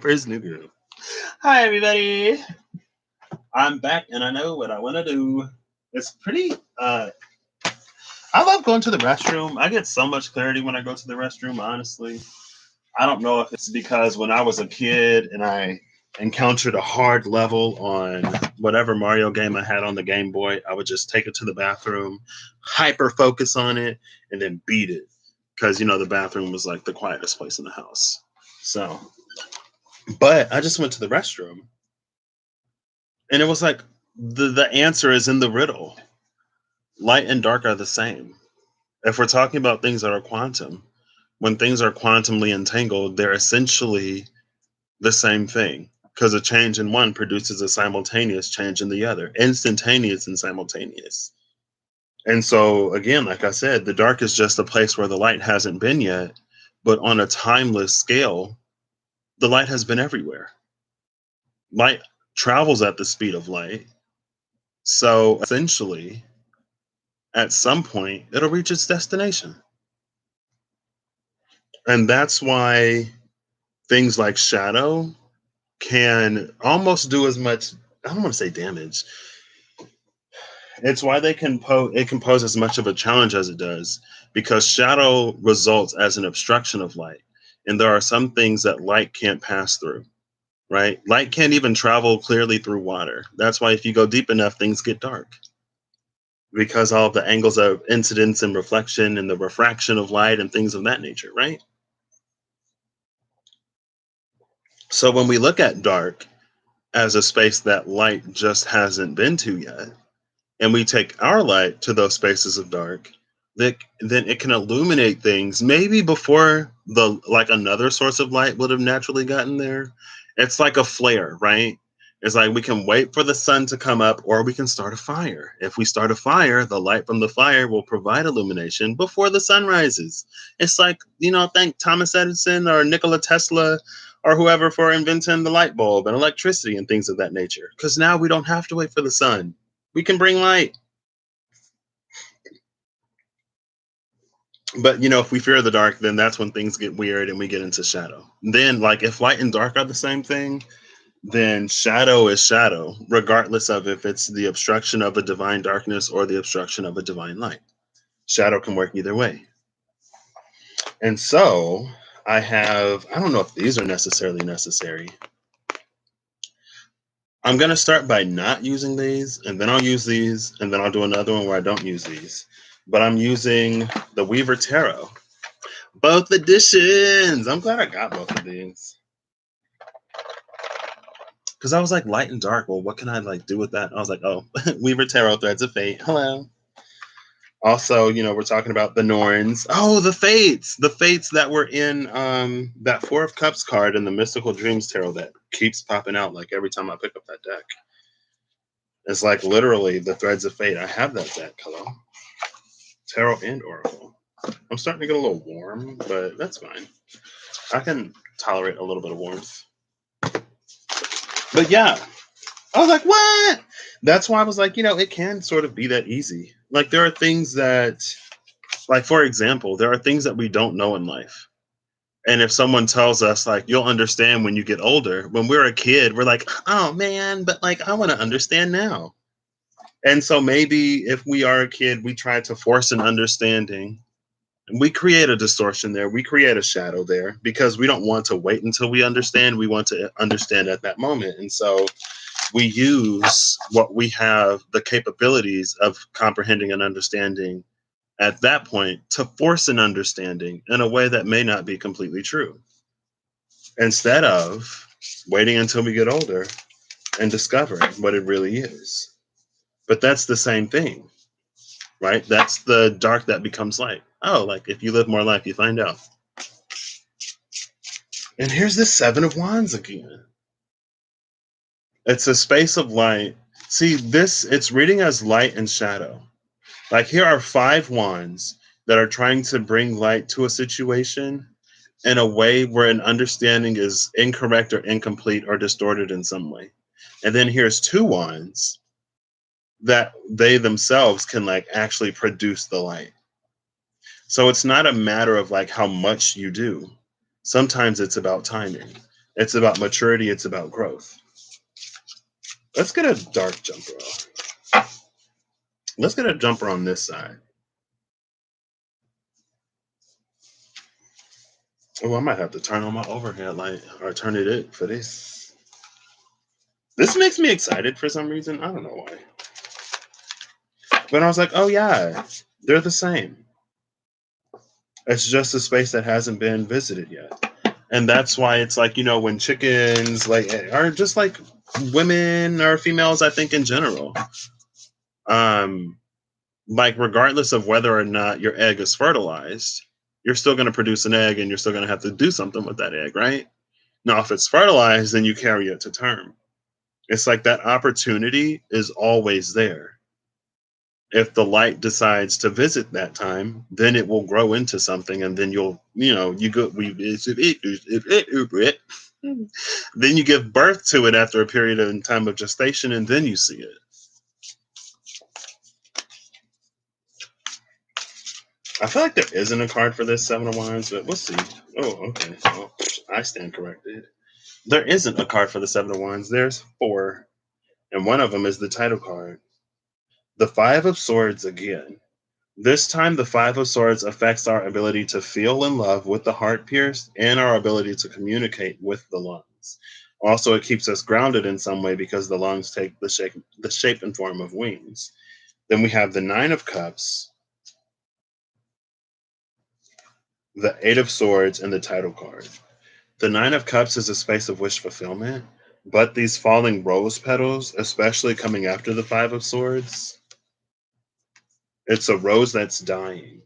Where's New Groove? Hi, everybody. I'm back, and I know what I want to do. It's pretty. I love going to the restroom. I get so much clarity when I go to the restroom. Honestly, I don't know if it's because when I was a kid and I encountered a hard level on whatever Mario game I had on the Game Boy, I would just take it to the bathroom, hyper focus on it, and then beat it because the bathroom was like the quietest place in the house. So, but I just went to the restroom. And it was like the answer is in the riddle. Light and dark are the same. If we're talking about things that are quantum, when things are quantumly entangled, they're essentially the same thing because a change in one produces a simultaneous change in the other, instantaneous and simultaneous. And so, again, like I said, the dark is just a place where the light hasn't been yet, but on a timeless scale, the light has been everywhere. Light travels at the speed of light. So essentially, at some point, it'll reach its destination. And that's why things like shadow can almost do as much, I don't want to say damage. It's why it can pose as much of a challenge as it does, because shadow results as an obstruction of light. And there are some things that light can't pass through, right? Light can't even travel clearly through water. That's why if you go deep enough, things get dark. Because all of the angles of incidence and reflection and the refraction of light and things of that nature, right? So when we look at dark as a space that light just hasn't been to yet, and we take our light to those spaces of dark, then it can illuminate things maybe before the like another source of light would have naturally gotten there. It's like a flare, right? It's like we can wait for the sun to come up or we can start a fire. If we start a fire, the light from the fire will provide illumination before the sun rises. It's like, thank Thomas Edison or Nikola Tesla or whoever for inventing the light bulb and electricity and things of that nature. Because now we don't have to wait for the sun. We can bring light. But if we fear the dark, then that's when things get weird and we get into shadow. Then, like, if light and dark are the same thing, then shadow is shadow, regardless of if it's the obstruction of a divine darkness or the obstruction of a divine light. Shadow can work either way. And so I don't know if these are necessarily necessary. I'm going to start by not using these, and then I'll use these, and then I'll do another one where I don't use these. But I'm using the Weaver Tarot. Both editions. I'm glad I got both of these. Because I was like, light and dark. Well, what can I do with that? I was like, oh, Weaver Tarot, Threads of Fate. Hello. Also, we're talking about the Norns. Oh, the Fates that were in that Four of Cups card in the Mystical Dreams Tarot that keeps popping out like every time I pick up that deck. It's like literally the Threads of Fate. I have that deck. Hello. Tarot and Oracle. I'm starting to get a little warm, but that's fine. I can tolerate a little bit of warmth. But yeah, I was like, what? That's why I was like, it can sort of be that easy. Like, there are things that, like, for example, there are things that we don't know in life. And if someone tells us, like, you'll understand when you get older, when we're a kid, we're like, oh, man, but, like, I want to understand now. And so maybe if we are a kid, we try to force an understanding. We create a distortion there. We create a shadow there because we don't want to wait until we understand. We want to understand at that moment. And so we use what we have, the capabilities of comprehending and understanding at that point to force an understanding in a way that may not be completely true. Instead of waiting until we get older and discovering what it really is. But that's the same thing, right? That's the dark that becomes light. Oh, like if you live more life, you find out. And here's the Seven of Wands again. It's a space of light. See, it's reading as light and shadow. Like, here are 5 wands that are trying to bring light to a situation in a way where an understanding is incorrect or incomplete or distorted in some way. And then here's 2 wands that they themselves can actually produce the light. So it's not a matter of how much you do. Sometimes it's about timing. It's about maturity. It's about growth. Let's get a dark jumper on. Let's get a jumper on this side. Oh, I might have to turn on my overhead light or turn it in for this. This makes me excited for some reason. I don't know why. But I was like, oh yeah, they're the same. It's just a space that hasn't been visited yet. And that's why it's like, you know, when chickens like are just like women or females, I think in general. Like regardless of whether or not your egg is fertilized, you're still going to produce an egg and you're still going to have to do something with that egg, right? Now, if it's fertilized, then you carry it to term. It's like that opportunity is always there. If the light decides to visit that time, then it will grow into something, and then you'll, you know, you go, then you give birth to it after a period of time of gestation, and then you see it. I feel like there isn't a card for this Seven of Wands, but we'll see. Oh, okay. Well, I stand corrected. There isn't a card for the Seven of Wands. There's 4, and one of them is the title card. The Five of Swords again. This time, the Five of Swords affects our ability to feel and love with the heart pierced and our ability to communicate with the lungs. Also, it keeps us grounded in some way because the lungs take the shape and form of wings. Then we have the Nine of Cups, the Eight of Swords, and the title card. The Nine of Cups is a space of wish fulfillment, but these falling rose petals, especially coming after the Five of Swords, it's a rose that's dying.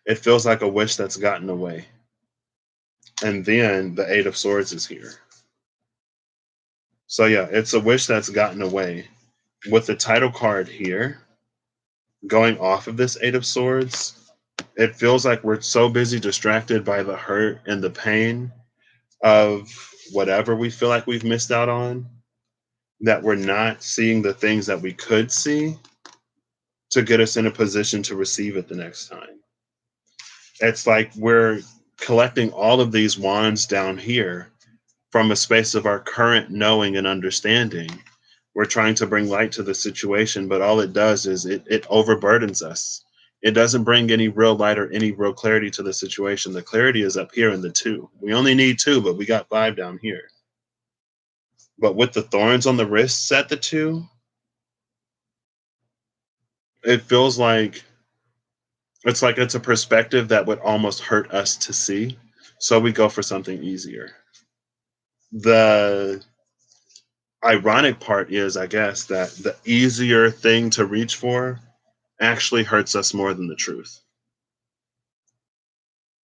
It feels like a wish that's gotten away. And then the Eight of Swords is here. So yeah, it's a wish that's gotten away. With the title card here, going off of this Eight of Swords, it feels like we're so busy distracted by the hurt and the pain of whatever we feel like we've missed out on, that we're not seeing the things that we could see to get us in a position to receive it the next time. It's like we're collecting all of these wands down here from a space of our current knowing and understanding. We're trying to bring light to the situation, but all it does is it overburdens us. It doesn't bring any real light or any real clarity to the situation. The clarity is up here in the 2. We only need 2, but we got 5 down here. But with the thorns on the wrists at the 2, it feels like it's a perspective that would almost hurt us to see. So we go for something easier. The ironic part is, I guess, that the easier thing to reach for actually hurts us more than the truth.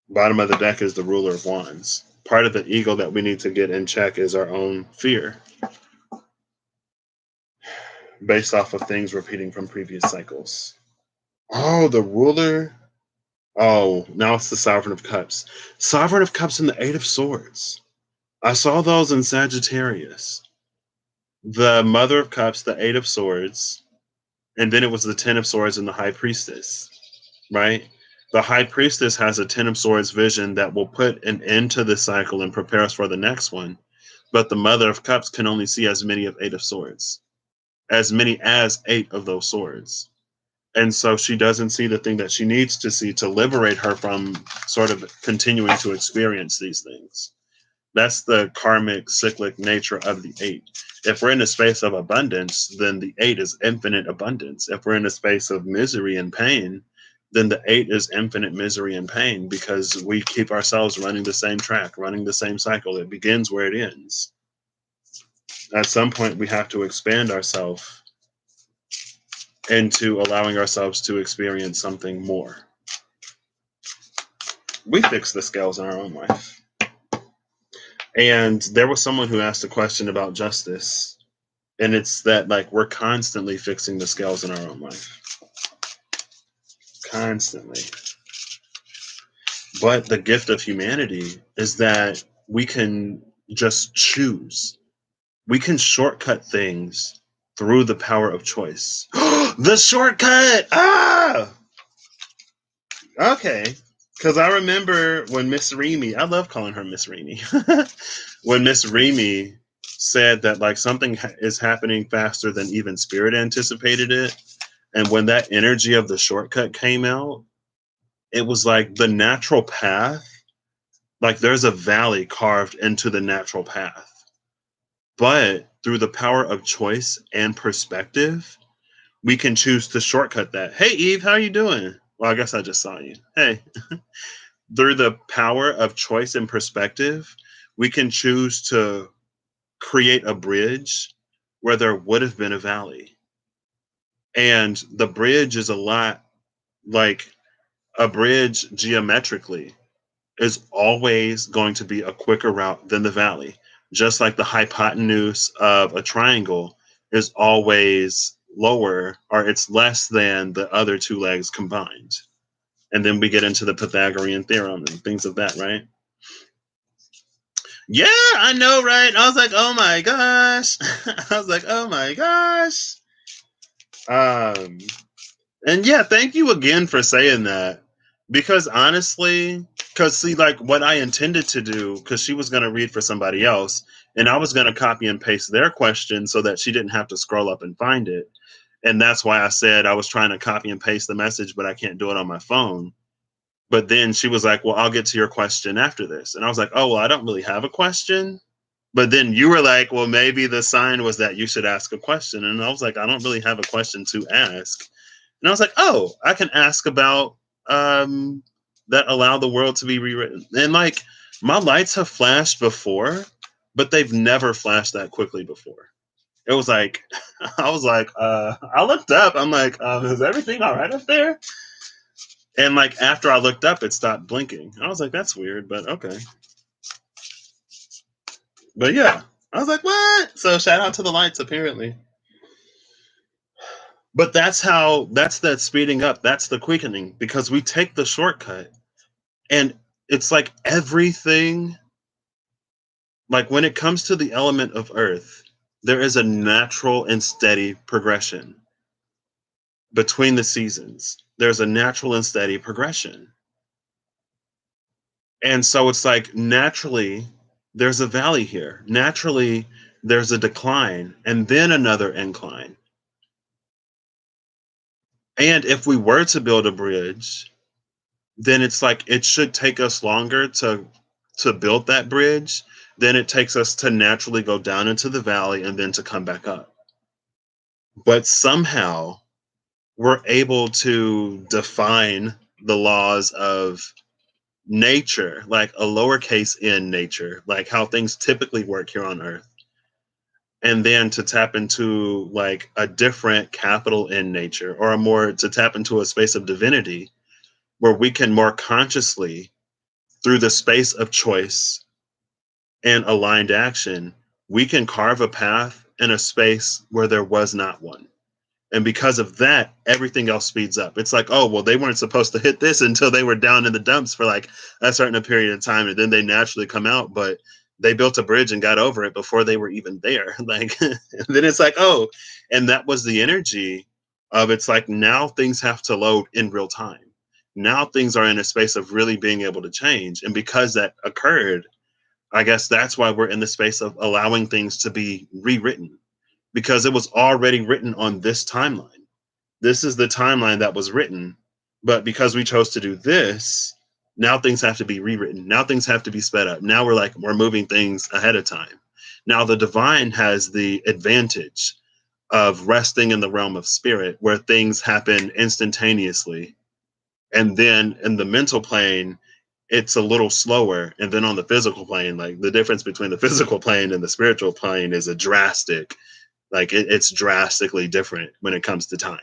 Bottom of the deck is the Ruler of Wands. Part of the ego that we need to get in check is our own fear, based off of things repeating from previous cycles. Oh, the Ruler. Oh, now it's the Sovereign of Cups. Sovereign of Cups and the Eight of Swords. I saw those in Sagittarius. The Mother of Cups, the Eight of Swords, and then it was the Ten of Swords and the High Priestess, right? The High Priestess has a Ten of Swords vision that will put an end to this cycle and prepare us for the next one. But the Mother of Cups can only see as many of Eight of Swords, as many as 8 of those swords. And so she doesn't see the thing that she needs to see to liberate her from sort of continuing to experience these things. That's the karmic cyclic nature of the 8. If we're in a space of abundance, then the 8 is infinite abundance. If we're in a space of misery and pain, then the 8 is infinite misery and pain, because we keep ourselves running the same track, running the same cycle. It begins where it ends. At some point, we have to expand ourselves into allowing ourselves to experience something more. We fix the scales in our own life. And there was someone who asked a question about justice. And it's that, like, we're constantly fixing the scales in our own life. Constantly. But the gift of humanity is that we can just choose. We can shortcut things through the power of choice. The shortcut! Ah! Okay. Because I remember when Miss Remy, I love calling her Miss Remy, when Miss Remy said that like something is happening faster than even spirit anticipated it. And when that energy of the shortcut came out, it was like the natural path, like there's a valley carved into the natural path. But through the power of choice and perspective, we can choose to shortcut that. Hey, Eve, how are you doing? Well, I guess I just saw you. Hey. Through the power of choice and perspective, we can choose to create a bridge where there would have been a valley. And the bridge is a lot like a bridge geometrically is always going to be a quicker route than the valley. Just like the hypotenuse of a triangle is always lower or it's less than the other two legs combined. And then we get into the Pythagorean theorem and things of that, right? Yeah, I know, right? I was like, oh my gosh. I was like, oh my gosh. Um, and yeah, thank you again for saying that. Because honestly, because see, like what I intended to do, because she was going to read for somebody else, and I was going to copy and paste their question so that she didn't have to scroll up and find it. And that's why I said I was trying to copy and paste the message, but I can't do it on my phone. But then she was like, well, I'll get to your question after this. And I was like, oh, well, I don't really have a question. But then you were like, well, maybe the sign was that you should ask a question. And I was like, I don't really have a question to ask. And I was like, oh, I can ask about that allow the world to be rewritten. And like my lights have flashed before, but they've never flashed that quickly before. It was like, I was like, I looked up. I'm like, is everything all right up there? And like after I looked up, it stopped blinking. I was like, that's weird, but okay. But yeah, I was like, what? So shout out to the lights, apparently. But that's that speeding up. That's the quickening because we take the shortcut and it's like everything, like when it comes to the element of earth, there is a natural and steady progression between the seasons. There's a natural and steady progression. And so it's like naturally there's a valley here. Naturally there's a decline and then another incline. And if we were to build a bridge, then it's like it should take us longer to build that bridge than it takes us to naturally go down into the valley and then to come back up. But somehow we're able to define the laws of nature, like a lowercase n nature, like how things typically work here on Earth. And then to tap into like a different capital N nature or a more to tap into a space of divinity where we can more consciously through the space of choice and aligned action, we can carve a path in a space where there was not one. And because of that, everything else speeds up. It's like, oh, well, they weren't supposed to hit this until they were down in the dumps for like a certain period of time. And then they naturally come out, but they built a bridge and got over it before they were even there. Like, then it's like, oh, and that was the energy of it's like now things have to load in real time. Now things are in a space of really being able to change. And because that occurred, I guess that's why we're in the space of allowing things to be rewritten because it was already written on this timeline. This is the timeline that was written. But because we chose to do this, now things have to be rewritten. Now things have to be sped up. Now we're moving things ahead of time. Now the divine has the advantage of resting in the realm of spirit where things happen instantaneously. And then in the mental plane, it's a little slower. And then on the physical plane, like the difference between the physical plane and the spiritual plane is a drastic, like it's drastically different when it comes to time.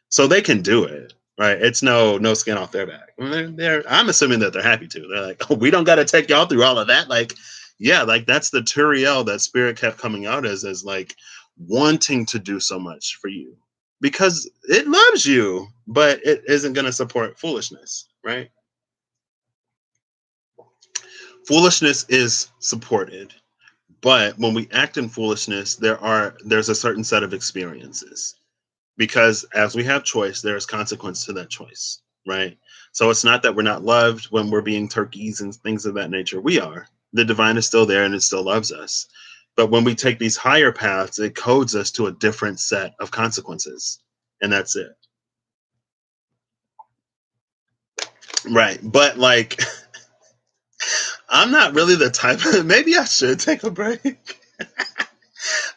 So they can do it, right? It's no skin off their back. I'm assuming that they're happy to. They're like, oh, we don't got to take y'all through all of that. Like, yeah, like that's the Turiel that spirit kept coming out as like wanting to do so much for you because it loves you, but it isn't going to support foolishness, right? Foolishness is supported, but when we act in foolishness, there's a certain set of experiences because as we have choice, there is consequence to that choice, right? So it's not that we're not loved when we're being turkeys and things of that nature. We are. The divine is still there and it still loves us. But when we take these higher paths, it codes us to a different set of consequences. And that's it. Right. But like, I'm not really the type of, maybe I should take a break.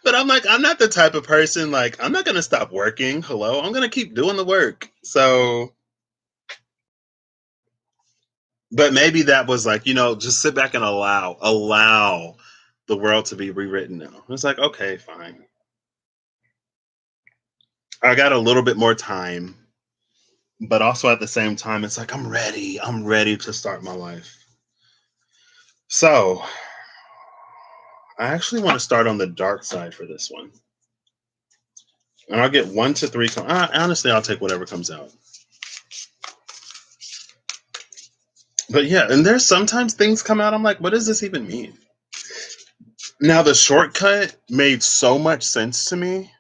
But I'm like, I'm not the type of person, like, I'm not going to stop working. Hello. I'm going to keep doing the work. So, but maybe that was like, just sit back and allow the world to be rewritten now. It's like, okay, fine. I got a little bit more time, but also at the same time, it's like, I'm ready. I'm ready to start my life. So, I actually want to start on the dark side for this one. And I'll get 1 to 3. Honestly, I'll take whatever comes out. But yeah, and there's sometimes things come out, I'm like, what does this even mean? Now, the shortcut made so much sense to me.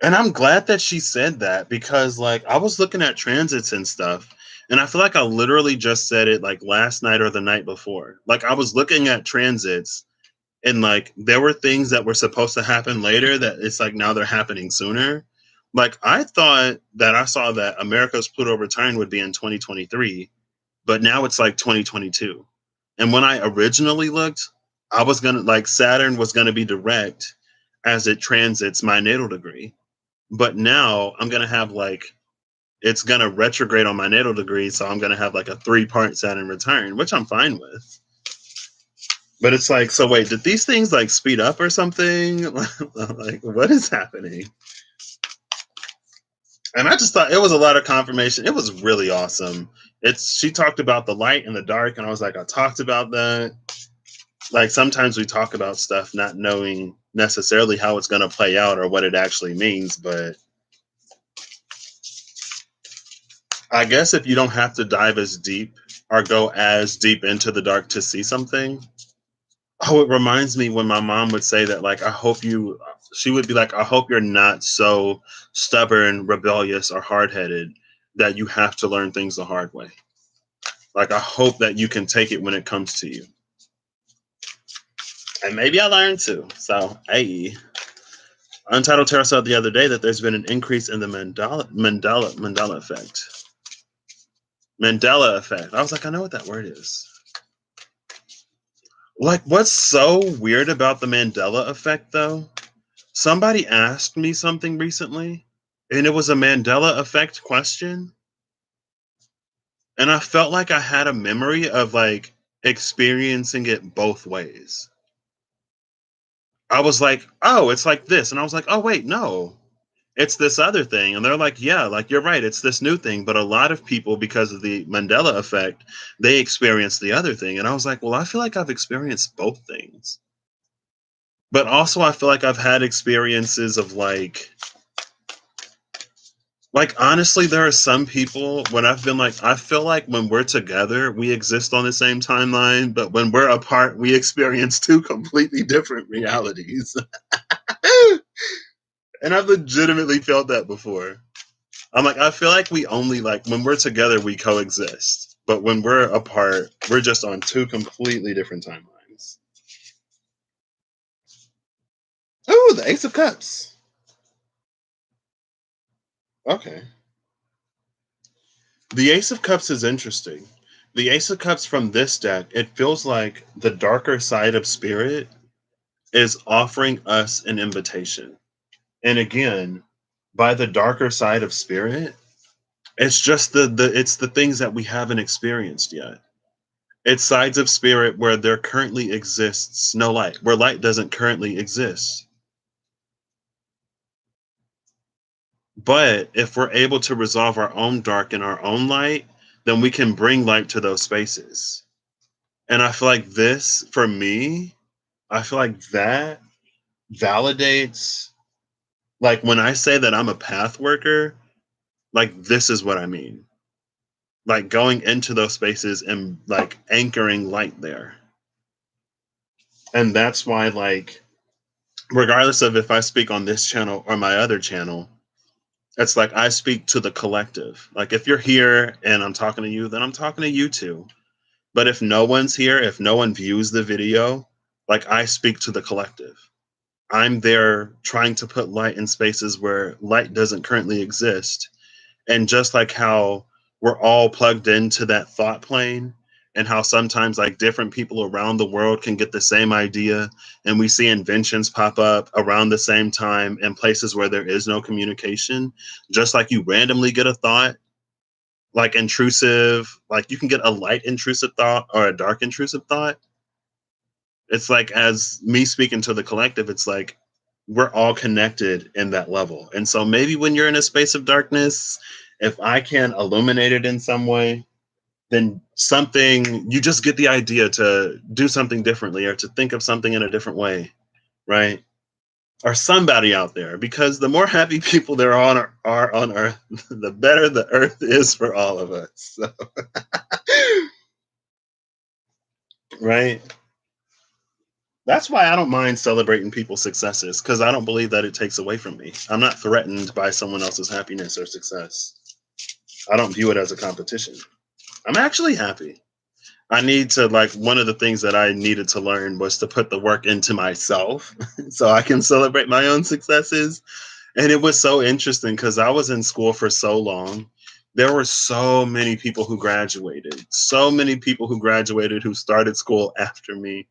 And I'm glad that she said that because, like, I was looking at transits and stuff, and I feel like I literally just said it like last night or the night before. Like, I was looking at transits, and like, there were things that were supposed to happen later that it's like now they're happening sooner. Like, I thought that I saw that America's Pluto return would be in 2023, but now it's like 2022. And when I originally looked, I was gonna like Saturn was gonna be direct as it transits my natal degree. But now I'm gonna have like it's gonna retrograde on my natal degree, so I'm gonna have like a 3-part Saturn return, which I'm fine with. But it's like, so wait, did these things like speed up or something? Like, what is happening? And I just thought it was a lot of confirmation. It was really awesome. She talked about the light and the dark, and I was like, I talked about that. Like, sometimes we talk about stuff not knowing necessarily how it's going to play out or what it actually means, but I guess if you don't have to dive as deep or go as deep into the dark to see something. Oh, it reminds me when my mom would say that, like, she would be like, I hope you're not so stubborn, rebellious, or hard headed that you have to learn things the hard way. Like, I hope that you can take it when it comes to you. And maybe I learned to. So, hey. Untitled Tarot said the other day that there's been an increase in the Mandela effect. Mandela effect. I was like, I know what that word is. Like, what's so weird about the Mandela effect, though? Somebody asked me something recently, and it was a Mandela effect question. And I felt like I had a memory of like experiencing it both ways. I was like, oh, it's like this. And I was like, oh, wait, no, it's this other thing. And they're like, yeah, like you're right, it's this new thing. But a lot of people, because of the Mandela effect, they experience the other thing. And I was like, well, I feel like I've experienced both things. But also I feel like I've had experiences of like honestly, there are some people when I've been like, I feel like when we're together, we exist on the same timeline, but when we're apart, we experience two completely different realities. And I've legitimately felt that before. I'm like, I feel like we only like when we're together, we coexist. But when we're apart, we're just on two completely different timelines. Oh, the Ace of Cups. Okay. The Ace of Cups is interesting. The Ace of Cups from this deck, it feels like the darker side of spirit is offering us an invitation. And again, by the darker side of spirit, it's just it's the things that we haven't experienced yet. It's sides of spirit where there currently exists no light, where light doesn't currently exist. But if we're able to resolve our own dark and our own light, then we can bring light to those spaces. And I feel like this, for me, I feel like that validates, like when I say that I'm a path worker, like this is what I mean. Like going into those spaces and like anchoring light there. And that's why, like, regardless of if I speak on this channel or my other channel, It's like I speak to the collective. Like if you're here and I'm talking to you, then I'm talking to you too. But if no one's here, if no one views the video, like I speak to the collective. I'm there trying to put light in spaces where light doesn't currently exist. And just like how we're all plugged into that thought plane, and how sometimes like different people around the world can get the same idea, and we see inventions pop up around the same time in places where there is no communication, just like you randomly get a thought like intrusive, like you can get a light intrusive thought or a dark intrusive thought. It's like, as me speaking to the collective, it's like we're all connected in that level. And so maybe when you're in a space of darkness, if I can illuminate it in some way, then something, you just get the idea to do something differently or to think of something in a different way, right? Or somebody out there, because the more happy people there are on Earth, the better the Earth is for all of us. So, right? That's why I don't mind celebrating people's successes, because I don't believe that it takes away from me. I'm not threatened by someone else's happiness or success. I don't view it as a competition. I'm actually happy. I need to, like, one of the things that I needed to learn was to put the work into myself so I can celebrate my own successes. And it was so interesting because I was in school for so long. There were so many people who graduated, so many people who graduated who started school after me.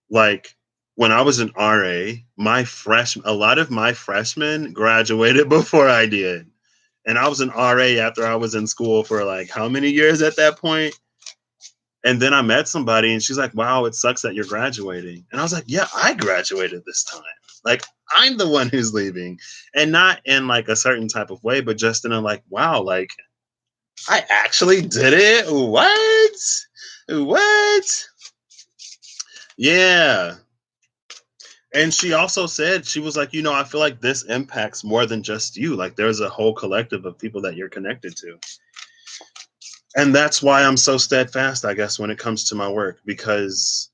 Like when I was an RA, a lot of my freshmen graduated before I did. And I was an RA after I was in school for like how many years at that point? And then I met somebody and she's like, wow, it sucks that you're graduating. And I was like, yeah, I graduated this time. Like, I'm the one who's leaving. And not in like a certain type of way, but just in a like, wow, like, I actually did it. What? What? Yeah. And she also said, she was like, I feel like this impacts more than just you. Like, there's a whole collective of people that you're connected to. And that's why I'm so steadfast, I guess, when it comes to my work, because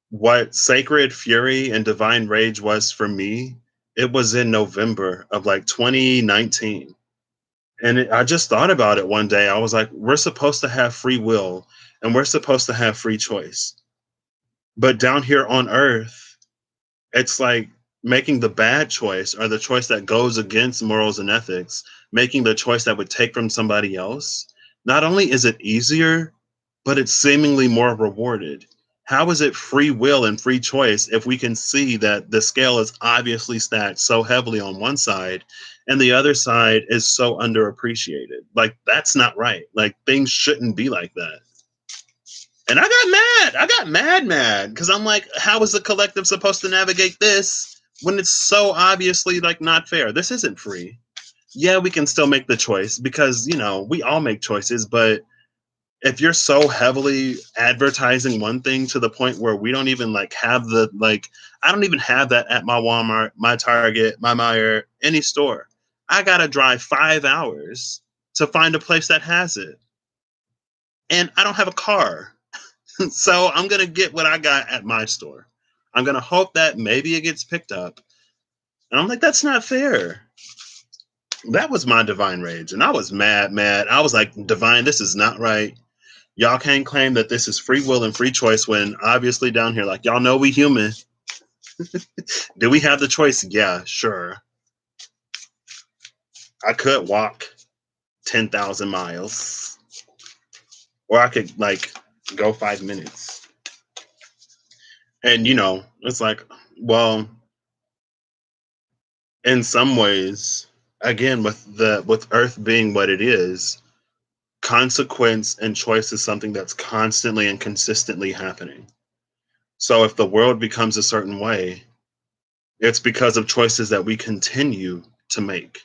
what Sacred Fury and Divine Rage was for me, it was in November of like 2019. And I just thought about it one day. I was like, we're supposed to have free will and we're supposed to have free choice. But down here on Earth, it's like making the bad choice or the choice that goes against morals and ethics, making the choice that would take from somebody else. Not only is it easier, but it's seemingly more rewarded. How is it free will and free choice if we can see that the scale is obviously stacked so heavily on one side and the other side is so underappreciated? Like, that's not right. Like, things shouldn't be like that. And I got mad. I got mad because I'm like, how is the collective supposed to navigate this when it's so obviously like not fair? This isn't free. Yeah, we can still make the choice because, we all make choices, but if you're so heavily advertising one thing to the point where we don't even like have I don't even have that at my Walmart, my Target, my Meijer, any store. I got to drive 5 hours to find a place that has it. And I don't have a car. So I'm going to get what I got at my store. I'm going to hope that maybe it gets picked up. And I'm like, that's not fair. That was my divine rage. And I was mad. I was like, divine, this is not right. Y'all can't claim that this is free will and free choice when obviously down here, like, y'all know we human. Do we have the choice? Yeah, sure. I could walk 10,000 miles or I could like go 5 minutes. And, it's like, well, in some ways, again, with Earth being what it is, consequence and choice is something that's constantly and consistently happening. So if the world becomes a certain way, it's because of choices that we continue to make.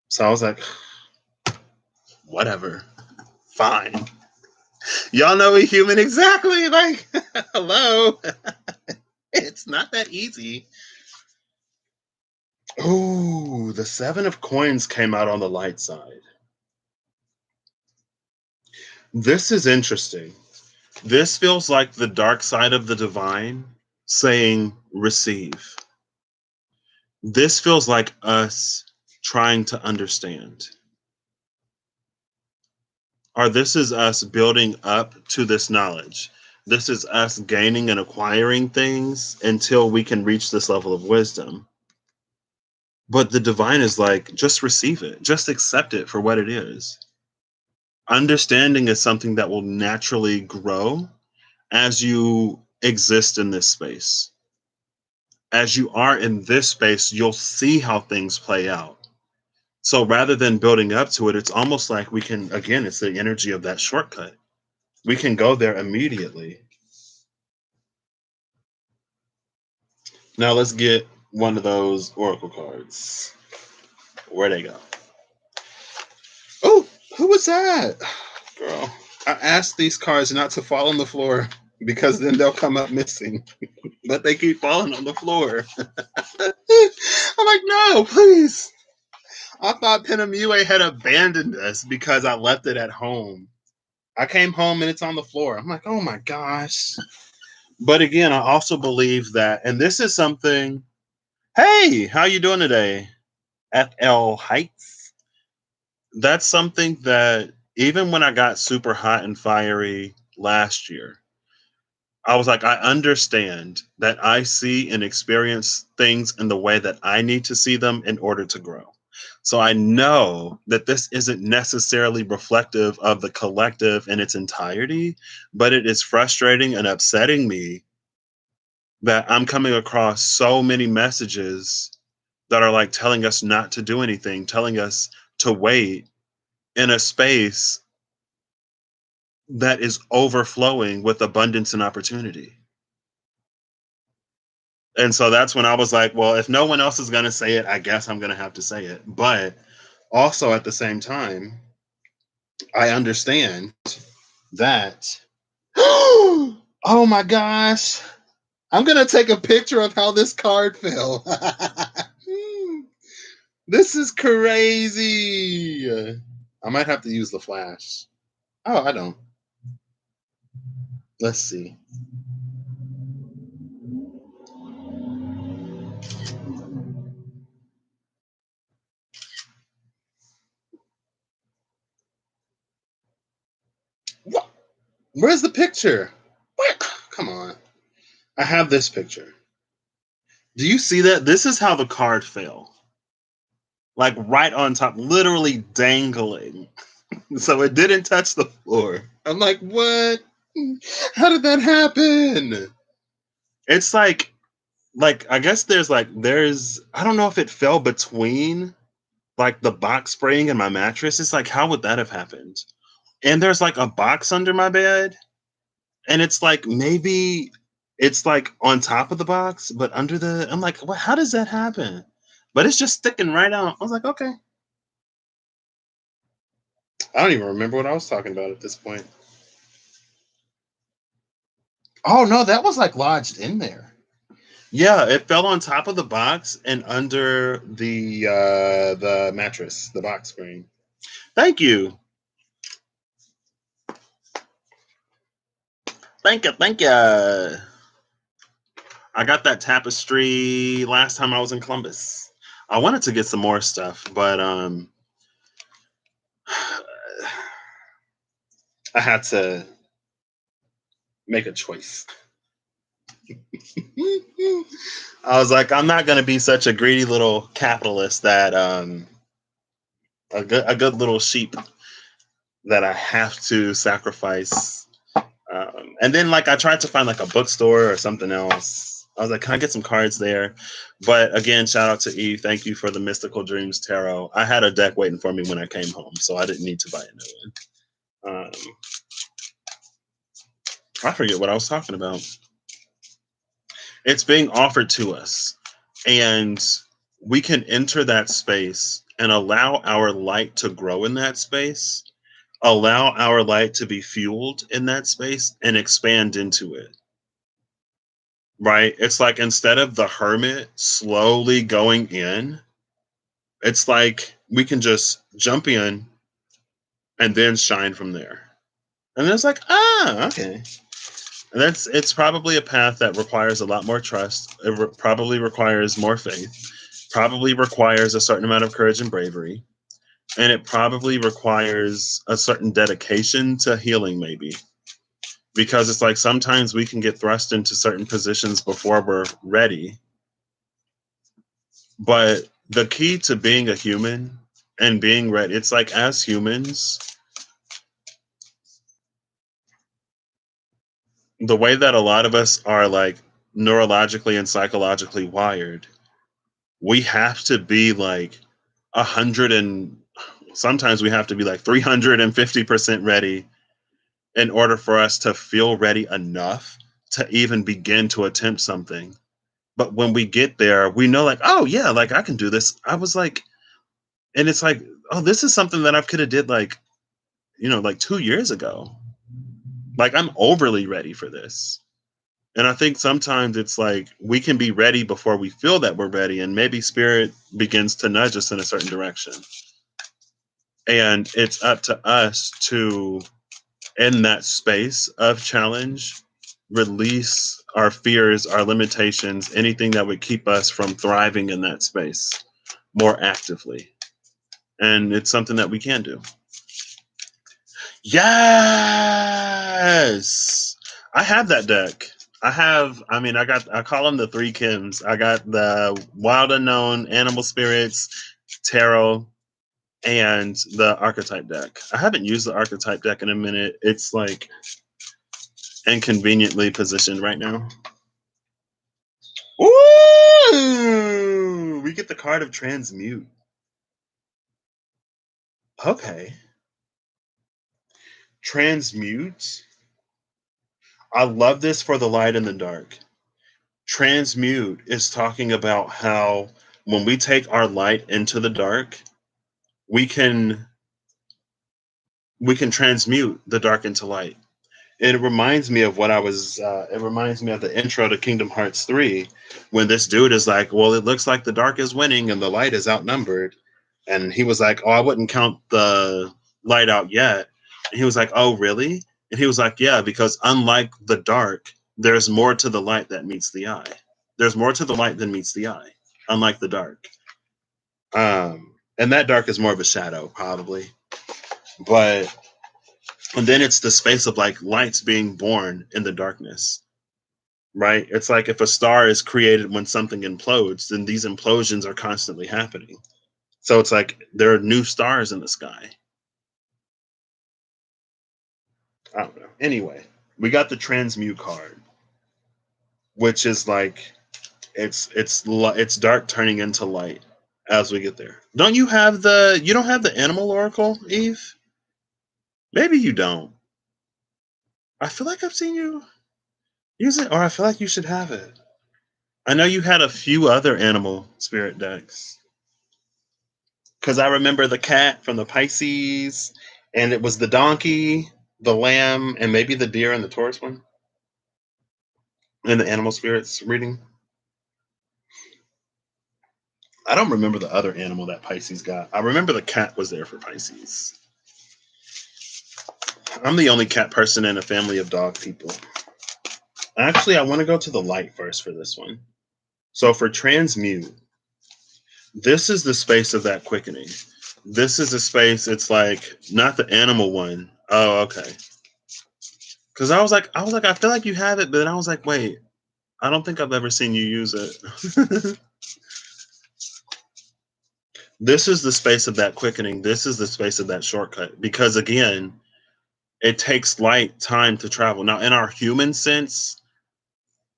So I was like, whatever, fine. Y'all know we human exactly. Like, hello. It's not that easy. Ooh, the 7 of Coins came out on the light side. This is interesting. This feels like the dark side of the divine saying, receive. This feels like us trying to understand. Or this is us building up to this knowledge. This is us gaining and acquiring things until we can reach this level of wisdom. But the divine is like, just receive it, just accept it for what it is. Understanding is something that will naturally grow as you exist in this space. As you are in this space, you'll see how things play out. So rather than building up to it, it's almost like we can, again, it's the energy of that shortcut. We can go there immediately. Now let's get one of those oracle cards. Where'd they go? Oh, who was that? Girl, I asked these cards not to fall on the floor because then they'll come up missing. But they keep falling on the floor. I'm like, no, please. I thought Penamue had abandoned us because I left it at home. I came home and it's on the floor. I'm like, oh my gosh. But again, I also believe that, and this is something. Hey, how you doing today? FL Heights. That's something that even when I got super hot and fiery last year, I was like, I understand that I see and experience things in the way that I need to see them in order to grow. So I know that this isn't necessarily reflective of the collective in its entirety, but it is frustrating and upsetting me that I'm coming across so many messages that are like telling us not to do anything, telling us to wait in a space that is overflowing with abundance and opportunity. And so that's when I was like, well, if no one else is going to say it, I guess I'm going to have to say it. But also at the same time, I understand that. Oh my gosh. I'm going to take a picture of how this card fell. This is crazy. I might have to use the flash. Oh, I don't. Let's see. What? Where's the picture? What? Come on. I have this picture. Do you see that? This is how the card fell. Like right on top, literally dangling. So it didn't touch the floor. I'm like, what? How did that happen? It's like I guess there's I don't know if it fell between like the box spring and my mattress. It's like, how would that have happened? And there's like a box under my bed, and it's like maybe it's like on top of the box, but under the. I'm like, what? How does that happen? But it's just sticking right out. I was like, okay. I don't even remember what I was talking about at this point. Oh no, that was like lodged in there. Yeah, it fell on top of the box and under the mattress, the box spring. Thank you. Thank you, thank you. I got that tapestry last time I was in Columbus. I wanted to get some more stuff, but I had to make a choice. I was like, I'm not gonna be such a greedy little capitalist that a good little sheep that I have to sacrifice. And then like I tried to find like a bookstore or something else. I was like, can I get some cards there? But again, shout out to Eve. Thank you for the Mystical Dreams Tarot. I had a deck waiting for me when I came home, so I didn't need to buy a new one. I forget what I was talking about. It's being offered to us, and we can enter that space and allow our light to grow in that space, allow our light to be fueled in that space, and expand into it. Right? It's like instead of the hermit slowly going in, it's like we can just jump in and then shine from there. And then it's like, okay. And it's probably a path that requires a lot more trust. It probably requires more faith. probably requires a certain amount of courage and bravery. And it probably requires a certain dedication to healing, maybe. Because it's like sometimes we can get thrust into certain positions before we're ready. But the key to being a human and being ready, it's like as humans, the way that a lot of us are like neurologically and psychologically wired, we have to be like 100 and sometimes we have to be like 350% ready in order for us to feel ready enough to even begin to attempt something. But when we get there, we know like, oh yeah, like I can do this. I was like, and it's like, oh, this is something that I could have did like, like 2 years ago. Like I'm overly ready for this. And I think sometimes it's like we can be ready before we feel that we're ready, and maybe spirit begins to nudge us in a certain direction. And it's up to us to, in that space of challenge, release our fears, our limitations, anything that would keep us from thriving in that space more actively. And it's something that we can do. Yes! I have that deck. I call them the three Kims. I got the Wild Unknown, Animal Spirits, Tarot, and the Archetype deck. I haven't used the Archetype deck in a minute. It's like inconveniently positioned right now. Ooh! We get the card of Transmute. Okay. Transmute. I love this for the light and the dark. Transmute is talking about how when we take our light into the dark, we can transmute the dark into light. It reminds me of it reminds me of the intro to Kingdom Hearts 3 when this dude is like, well, it looks like the dark is winning and the light is outnumbered. And he was like, oh, I wouldn't count the light out yet. And he was like, oh, really? And he was like, yeah, because unlike the dark, there's more to the light that meets the eye. There's more to the light than meets the eye, unlike the dark. And that dark is more of a shadow, probably. But and then it's the space of like lights being born in the darkness, right? It's like if a star is created when something implodes, then these implosions are constantly happening. So it's like there are new stars in the sky. I don't know. Anyway, we got the Transmute card, which is like it's dark turning into light as we get there. You don't have the Animal Oracle, Eve? Maybe you don't. I feel like I've seen you use it, or I feel like you should have it. I know you had a few other animal spirit decks. Because I remember the cat from the Pisces, and it was the donkey, the lamb, and maybe the deer and the Taurus one in the animal spirits reading. I don't remember the other animal that Pisces got. I remember the cat was there for Pisces. I'm the only cat person in a family of dog people. Actually, I want to go to the light first for this one. So for Transmute, this is the space of that quickening. This is a space, it's like not the animal one. Oh, okay. Because I feel like you have it, but then I was like, wait, I don't think I've ever seen you use it. This is the space of that quickening. This is the space of that shortcut. Because again, it takes light time to travel. Now, in our human sense,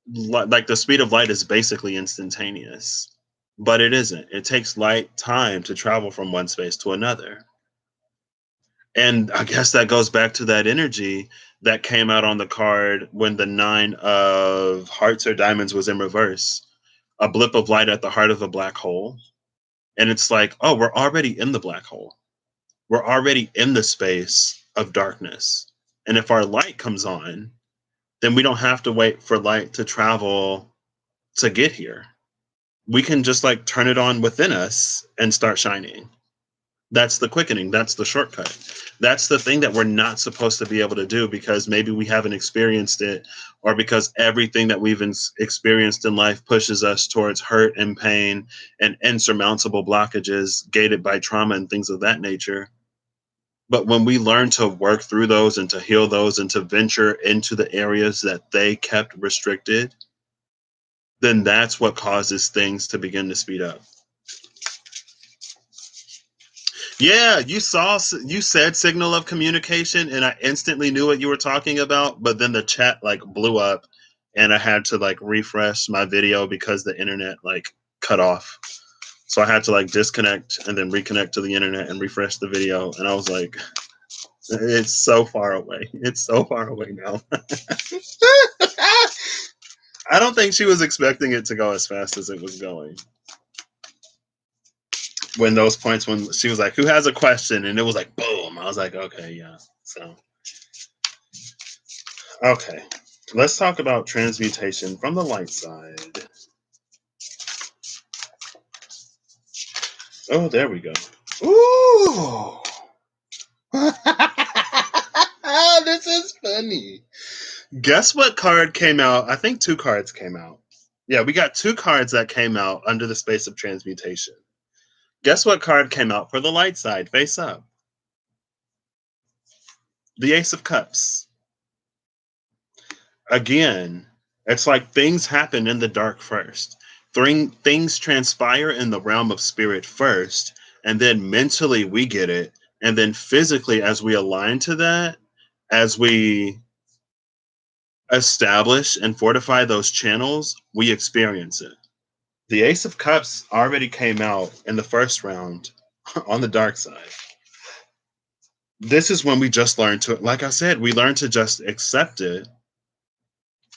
like the speed of light is basically instantaneous, but it isn't. It takes light time to travel from one space to another. And I guess that goes back to that energy that came out on the card when the 9 of hearts or diamonds was in reverse. A blip of light at the heart of a black hole. And it's like, oh, we're already in the black hole. We're already in the space of darkness. And if our light comes on, then we don't have to wait for light to travel to get here. We can just like turn it on within us and start shining. That's the quickening. That's the shortcut. That's the thing that we're not supposed to be able to do because maybe we haven't experienced it, or because everything that we've experienced in life pushes us towards hurt and pain and insurmountable blockages gated by trauma and things of that nature. But when we learn to work through those and to heal those and to venture into the areas that they kept restricted, then that's what causes things to begin to speed up. Yeah, you said signal of communication, and I instantly knew what you were talking about. But then the chat like blew up, and I had to like refresh my video because the internet like cut off. So I had to like disconnect and then reconnect to the internet and refresh the video. And I was like, it's so far away. It's so far away now. I don't think she was expecting it to go as fast as it was going. When those points, when she was like, who has a question? And it was like, boom. I was like, okay, yeah. So, okay. Let's talk about transmutation from the light side. Oh, there we go. Ooh. This is funny. Guess what card came out? I think 2 cards came out. Yeah, we got 2 cards that came out under the space of transmutation. Guess what card came out for the light side, face up? The Ace of Cups. Again, it's like things happen in the dark first. Things transpire in the realm of spirit first, and then mentally we get it. And then physically, as we align to that, as we establish and fortify those channels, we experience it. The Ace of Cups already came out in the first round on the dark side. This is when we just learn to, like I said, we learn to just accept it.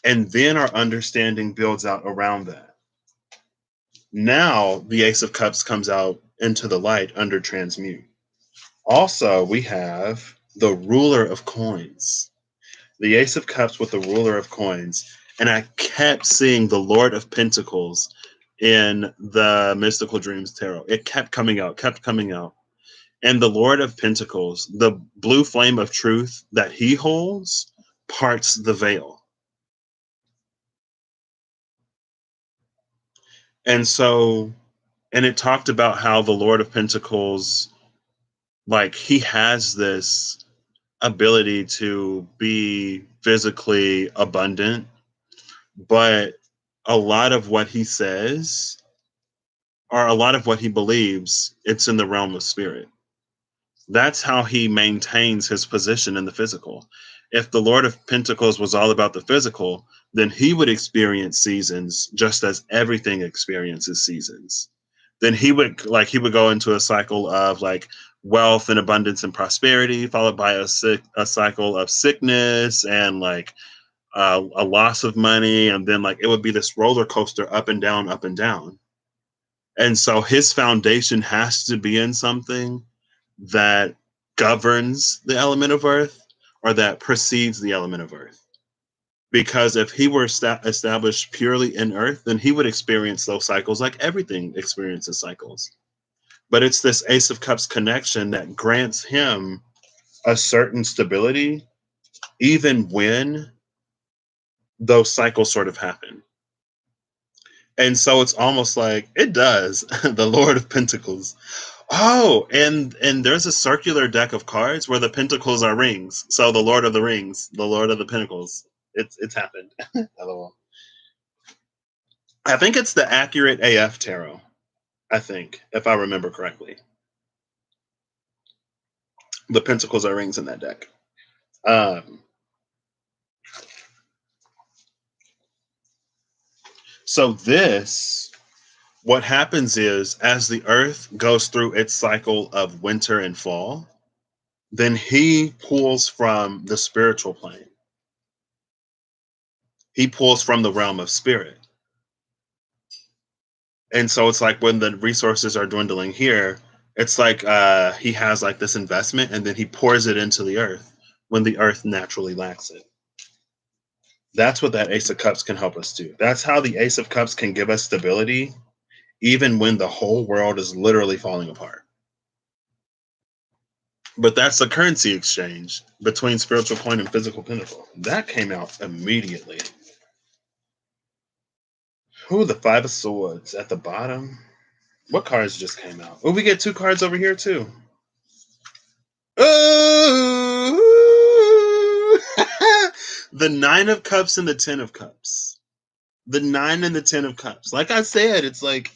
And then our understanding builds out around that. Now the Ace of Cups comes out into the light under Transmute. Also, we have the Ruler of Coins. The Ace of Cups with the Ruler of Coins. And I kept seeing the Lord of Pentacles in the Mystical Dreams Tarot. It kept coming out, kept coming out. And the Lord of Pentacles, the blue flame of truth that he holds, parts the veil. And so, and it talked about how the Lord of Pentacles, like, he has this ability to be physically abundant, but a lot of what he says, or a lot of what he believes, it's in the realm of spirit. That's how he maintains his position in the physical. If the Lord of Pentacles was all about the physical, then he would experience seasons just as everything experiences seasons. Then he would go into a cycle of like wealth and abundance and prosperity, followed by a cycle of sickness and like a loss of money, and then like it would be this roller coaster up and down, up and down. And so his foundation has to be in something that governs the element of earth, or that precedes the element of earth. Because if he were established purely in earth, then he would experience those cycles like everything experiences cycles. But it's this Ace of Cups connection that grants him a certain stability, even when those cycles sort of happen. And so it's almost like it does. The Lord of Pentacles. Oh, and there's a circular deck of cards where the pentacles are rings. So the Lord of the Rings, the Lord of the Pentacles. It's happened. LOL. I think it's the Accurate AF tarot. I think, if I remember correctly. The pentacles are rings in that deck. So this, what happens is, as the earth goes through its cycle of winter and fall, then he pulls from the spiritual plane. He pulls from the realm of spirit. And so it's like when the resources are dwindling here, it's like he has like this investment, and then he pours it into the earth when the earth naturally lacks it. That's what that Ace of Cups can help us do. That's how the Ace of Cups can give us stability, even when the whole world is literally falling apart. But that's the currency exchange between spiritual coin and physical pinnacle. That came out immediately. Ooh, the Five of Swords at the bottom. What cards just came out? Oh, we get two cards over here too. Oh, the Nine of Cups and the Ten of Cups. The Nine and the Ten of Cups. Like I said, it's like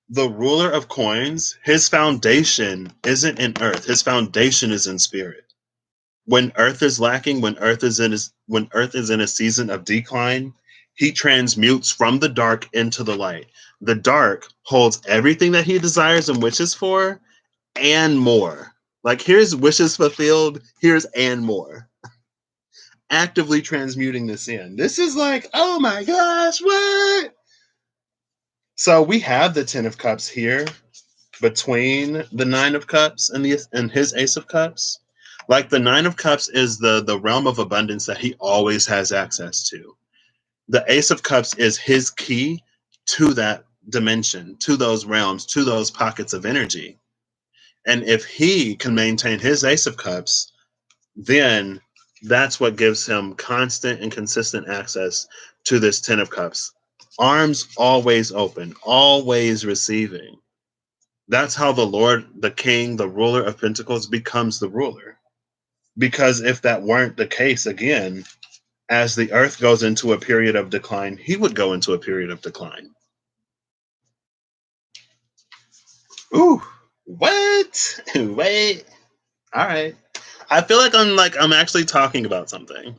the ruler of coins. His foundation isn't in earth. His foundation is in spirit. When earth is lacking, when earth is in a season of decline, he transmutes from the dark into the light. The dark holds everything that he desires and wishes for and more. Like, here's wishes fulfilled, here's and more. Actively transmuting this in. This is like, oh my gosh, what? So we have the Ten of Cups here between the Nine of Cups and his Ace of Cups. Like, the Nine of Cups is the realm of abundance that he always has access to. The Ace of Cups is his key to that dimension, to those realms, to those pockets of energy. And if he can maintain his Ace of Cups, then that's what gives him constant and consistent access to this Ten of Cups. Arms always open, always receiving. That's how the Lord, the King, the ruler of Pentacles becomes the ruler. Because if that weren't the case, again, as the earth goes into a period of decline, he would go into a period of decline. Ooh, what? Wait. All right. I feel like I'm actually talking about something,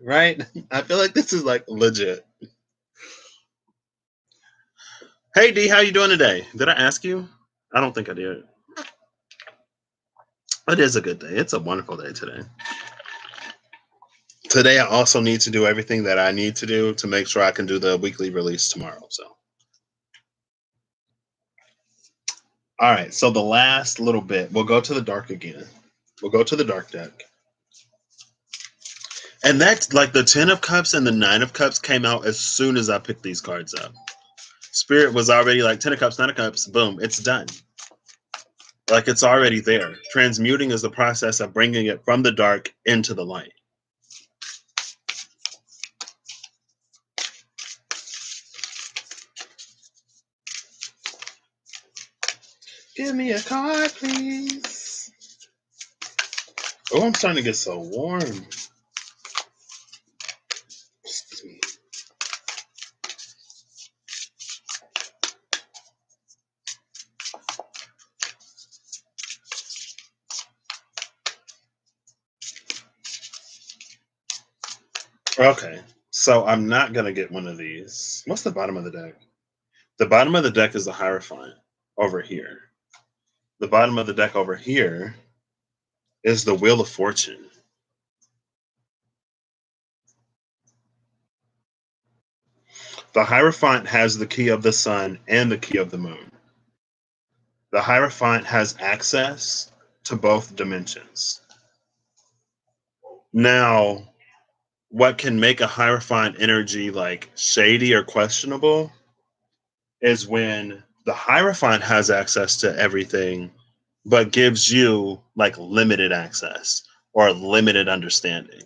right? I feel like this is like legit. Hey D, how you doing today? Did I ask you? I don't think I did. It is a good day. It's a wonderful day today. Today I also need to do everything that I need to do to make sure I can do the weekly release tomorrow. So, all right. So the last little bit, we'll go to the dark again. We'll go to the dark deck. And that's like the Ten of Cups and the Nine of Cups came out as soon as I picked these cards up. Spirit was already like Ten of Cups, Nine of Cups, boom, it's done. Like, it's already there. Transmuting is the process of bringing it from the dark into the light. Give me a card, please. Oh, I'm starting to get so warm. Excuse me. Okay, so I'm not going to get one of these. What's the bottom of the deck? The bottom of the deck is the Hierophant over here. The bottom of the deck over here is the Wheel of Fortune. The Hierophant has the key of the sun and the key of the moon. The Hierophant has access to both dimensions. Now, what can make a Hierophant energy like shady or questionable is when the Hierophant has access to everything, but gives you like limited access or limited understanding.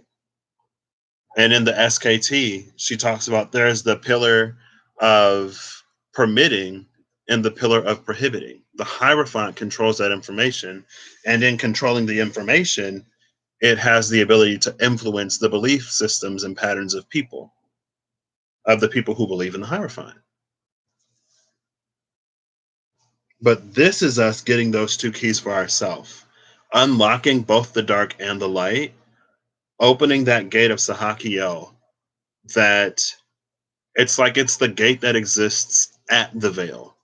And in the SKT, she talks about there's the pillar of permitting and the pillar of prohibiting. The Hierophant controls that information, and in controlling the information, it has the ability to influence the belief systems and patterns of people, of the people who believe in the Hierophant. But this is us getting those two keys for ourselves, unlocking both the dark and the light, opening that gate of Sahakiel, that it's like it's the gate that exists at the veil.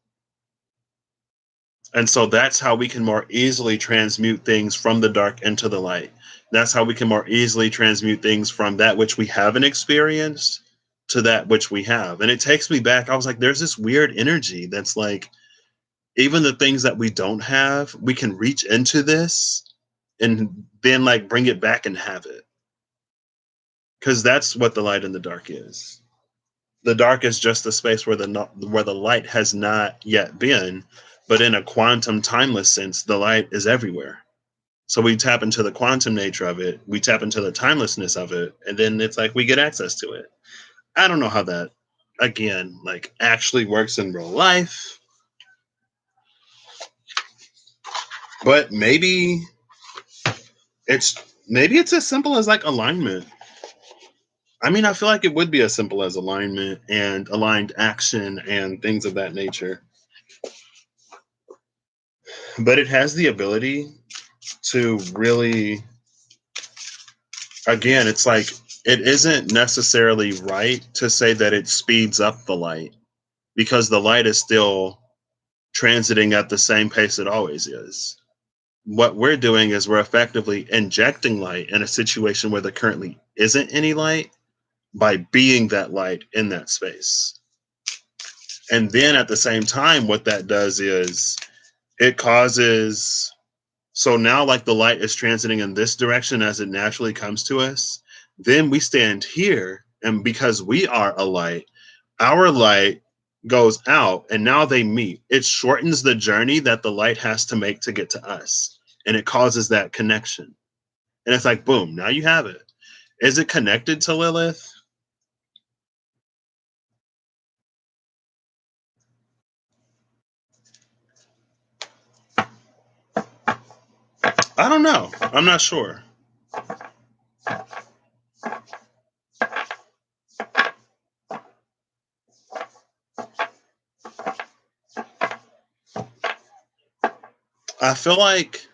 And so that's how we can more easily transmute things from the dark into the light. That's how we can more easily transmute things from that which we haven't experienced to that which we have. And it takes me back. I was like, there's this weird energy that's like, even the things that we don't have, we can reach into this and then like bring it back and have it. Because that's what the light and the dark is. The dark is just the space where the light has not yet been, but in a quantum timeless sense, the light is everywhere. So we tap into the quantum nature of it, we tap into the timelessness of it, and then it's like we get access to it. I don't know how that, again, like actually works in real life, but maybe it's as simple as like alignment. I mean, I feel like it would be as simple as alignment and aligned action and things of that nature. But it has the ability to really, again, it's like it isn't necessarily right to say that it speeds up the light because the light is still transiting at the same pace it always is. What we're doing is we're effectively injecting light in a situation where there currently isn't any light by being that light in that space. And then at the same time, what that does is it causes, so now like the light is transiting in this direction as it naturally comes to us. Then we stand here, and because we are a light, our light goes out and now they meet. It shortens the journey that the light has to make to get to us. And it causes that connection. And it's like, boom, now you have it. Is it connected to Lilith? I don't know. I'm not sure. I feel like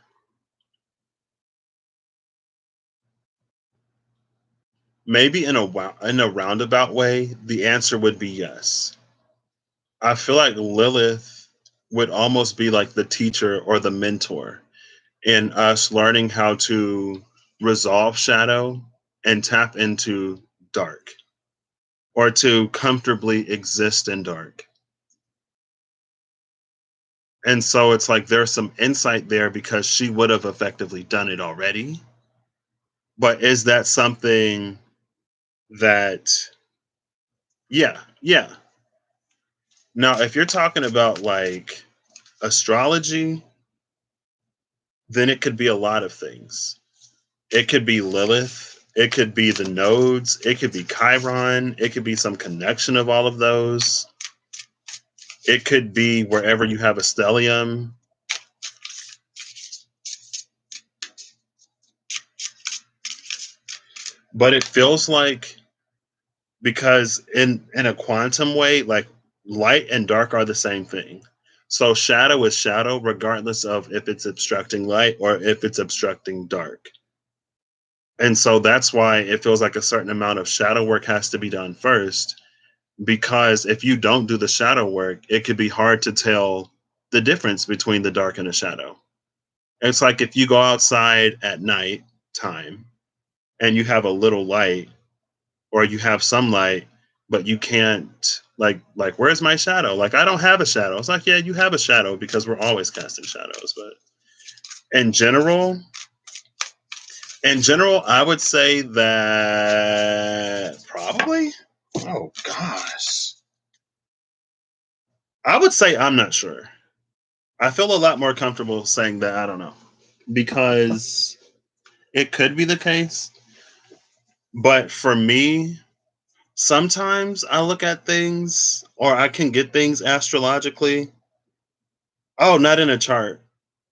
maybe in a roundabout way, the answer would be yes. I feel like Lilith would almost be like the teacher or the mentor in us learning how to resolve shadow and tap into dark or to comfortably exist in dark. And so it's like there's some insight there because she would have effectively done it already. But is that something that, yeah, yeah. Now, if you're talking about like astrology, then it could be a lot of things. It could be Lilith, it could be the nodes, it could be Chiron, it could be some connection of all of those. It could be wherever you have a stellium. But it feels like, because in a quantum way, like light and dark are the same thing. So shadow is shadow regardless of if it's obstructing light or if it's obstructing dark. And so that's why it feels like a certain amount of shadow work has to be done first, because if you don't do the shadow work, it could be hard to tell the difference between the dark and the shadow. It's like if you go outside at night time and you have a little light or you have some light, but you can't like where's my shadow? Like I don't have a shadow. It's like, yeah, you have a shadow because we're always casting shadows. But in general, I would say that probably, oh gosh. I would say I'm not sure. I feel a lot more comfortable saying that I don't know because it could be the case. But for me, sometimes I look at things or I can get things astrologically. Oh, not in a chart.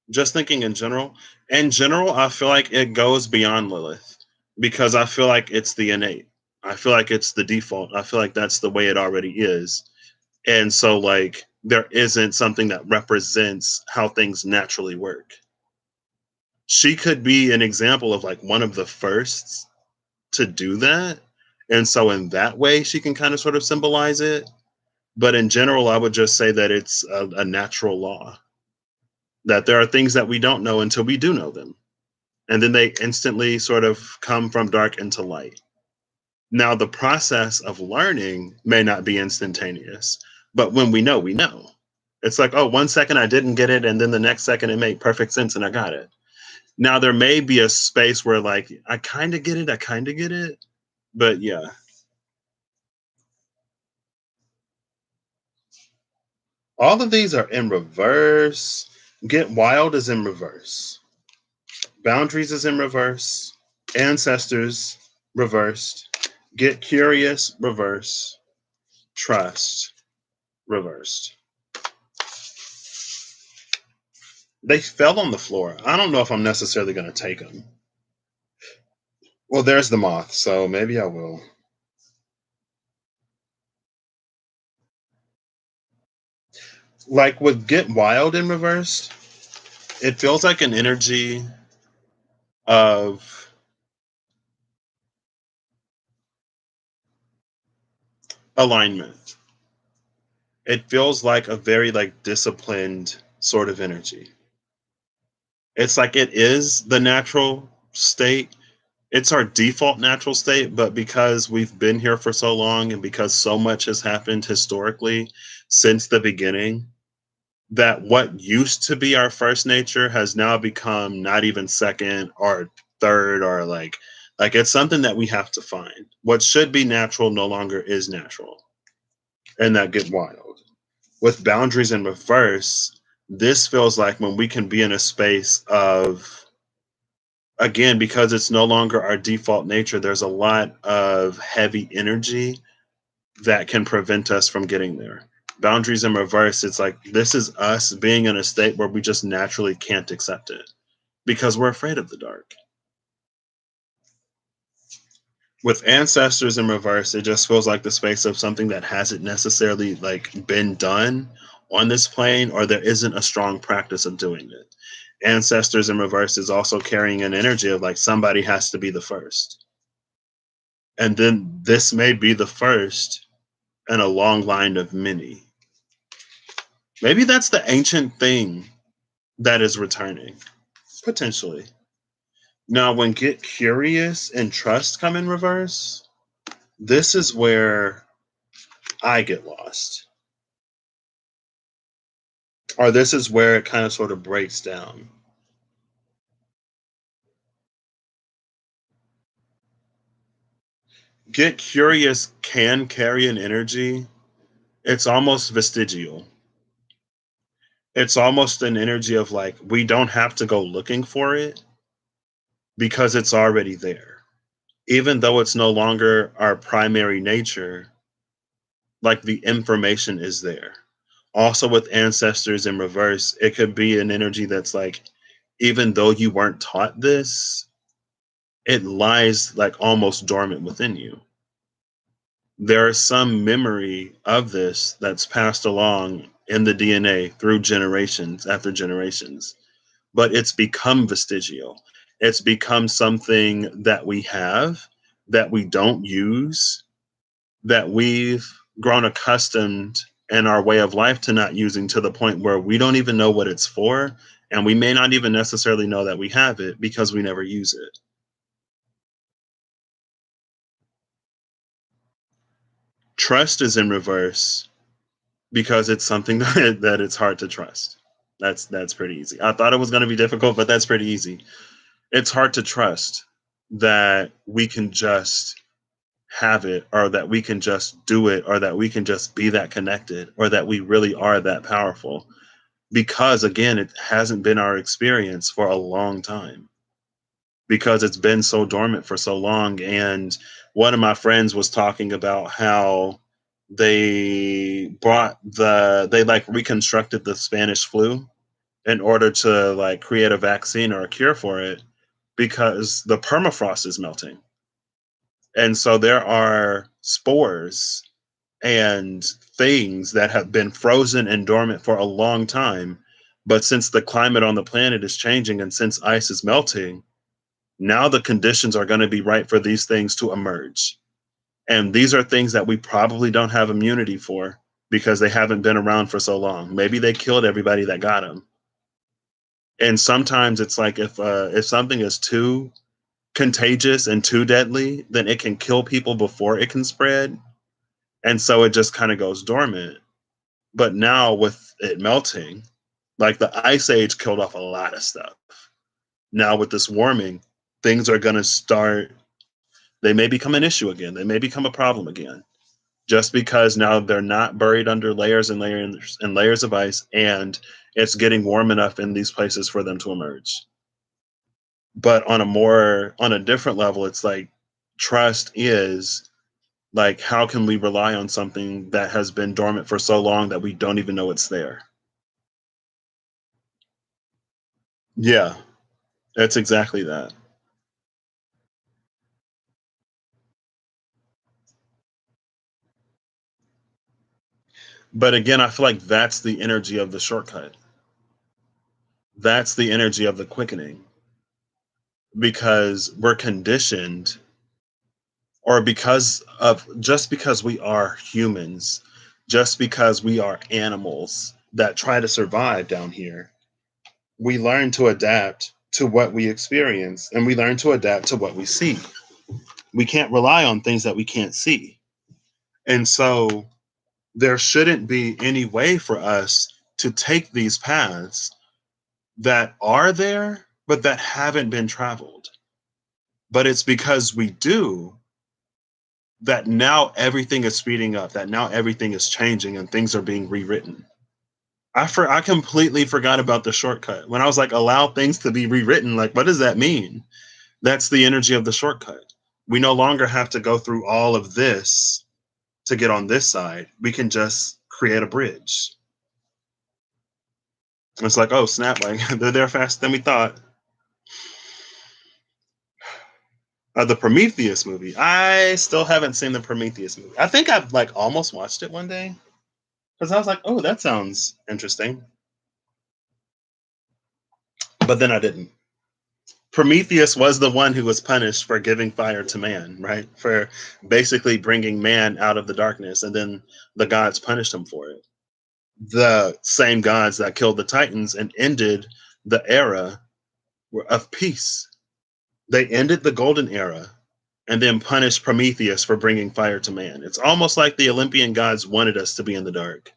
Just thinking in general. In general, I feel like it goes beyond Lilith because I feel like it's the innate. I feel like it's the default. I feel like that's the way it already is. And so, like, there isn't something that represents how things naturally work. She could be an example of like one of the firsts to do that. And so, in that way, she can kind of sort of symbolize it. But in general, I would just say that it's a natural law that there are things that we don't know until we do know them. And then they instantly sort of come from dark into light. Now, the process of learning may not be instantaneous, but when we know, we know. It's like, oh, 1 second I didn't get it, and then the next second it made perfect sense and I got it. Now, there may be a space where, like, I kind of get it, but yeah. All of these are in reverse. Get Wild is in reverse. Boundaries is in reverse. Ancestors reversed. Get curious reverse. Trust reversed. They fell on the floor. I don't know if I'm necessarily going to take them. Well, there's the moth, so maybe I will. Like with Get Wild in reverse, it feels like an energy of alignment. It feels like a very like disciplined sort of energy. It's like it is the natural state. It's our default natural state, but because we've been here for so long and because so much has happened historically since the beginning, that what used to be our first nature has now become not even second or third or like it's something that we have to find. What should be natural no longer is natural. And that get wild. With boundaries in reverse, this feels like when we can be in a space of, again, because it's no longer our default nature, there's a lot of heavy energy that can prevent us from getting there. Boundaries in reverse, it's like this is us being in a state where we just naturally can't accept it because we're afraid of the dark. With ancestors in reverse, it just feels like the space of something that hasn't necessarily like been done on this plane, or there isn't a strong practice of doing it. Ancestors in reverse is also carrying an energy of like somebody has to be the first. And then this may be the first in a long line of many. Maybe that's the ancient thing that is returning, potentially. Now, when Get Curious and Trust come in reverse, this is where I get lost. Or this is where it kind of sort of breaks down. Get Curious can carry an energy. It's almost vestigial. It's almost an energy of like, we don't have to go looking for it because it's already there. Even though it's no longer our primary nature, like the information is there. Also, with ancestors in reverse, it could be an energy that's like, even though you weren't taught this, it lies like almost dormant within you. There is some memory of this that's passed along in the DNA through generations after generations, but it's become vestigial. It's become something that we have that we don't use, that we've grown accustomed in our way of life to not using, to the point where we don't even know what it's for. And we may not even necessarily know that we have it because we never use it. Trust is in reverse because it's something that it's hard to trust. That's pretty easy. I thought it was going to be difficult, but that's pretty easy. It's hard to trust that we can just have it, or that we can just do it, or that we can just be that connected, or that we really are that powerful, because again it hasn't been our experience for a long time, because it's been so dormant for so long. And one of my friends was talking about how they like reconstructed the Spanish flu in order to like create a vaccine or a cure for it, because the permafrost is melting. And so there are spores and things that have been frozen and dormant for a long time. But since the climate on the planet is changing and since ice is melting, now the conditions are going to be right for these things to emerge. And these are things that we probably don't have immunity for because they haven't been around for so long. Maybe they killed everybody that got them. And sometimes it's like if something is too contagious and too deadly, then it can kill people before it can spread. And so it just kind of goes dormant. But now with it melting, like the ice age killed off a lot of stuff. Now with this warming, things are going to start, they may become an issue again. They may become a problem again. Just because now they're not buried under layers and layers and layers of ice, and it's getting warm enough in these places for them to emerge. But on a different level, it's like trust is like, how can we rely on something that has been dormant for so long that we don't even know it's there? Yeah, it's exactly that. But again, I feel like that's the energy of the shortcut. That's the energy of the quickening, because we're conditioned, or because of just because we are humans, just because we are animals that try to survive down here, we learn to adapt to what we experience, and we learn to adapt to what we see. We can't rely on things that we can't see. And so there shouldn't be any way for us to take these paths that are there, but that haven't been traveled. But it's because we do that now everything is speeding up, that now everything is changing and things are being rewritten. I completely forgot about the shortcut. When I was like, allow things to be rewritten, like, what does that mean? That's the energy of the shortcut. We no longer have to go through all of this to get on this side. We can just create a bridge. It's like, oh snap, like they're there faster than we thought. The Prometheus movie. I still haven't seen the Prometheus movie. I think I've like almost watched it one day because I was like, oh, that sounds interesting. But then I didn't. Prometheus was the one who was punished for giving fire to man, right? For basically bringing man out of the darkness, and then the gods punished him for it. The same gods that killed the Titans and ended the era of peace. They ended the golden era and then punished Prometheus for bringing fire to man. It's almost like the Olympian gods wanted us to be in the dark.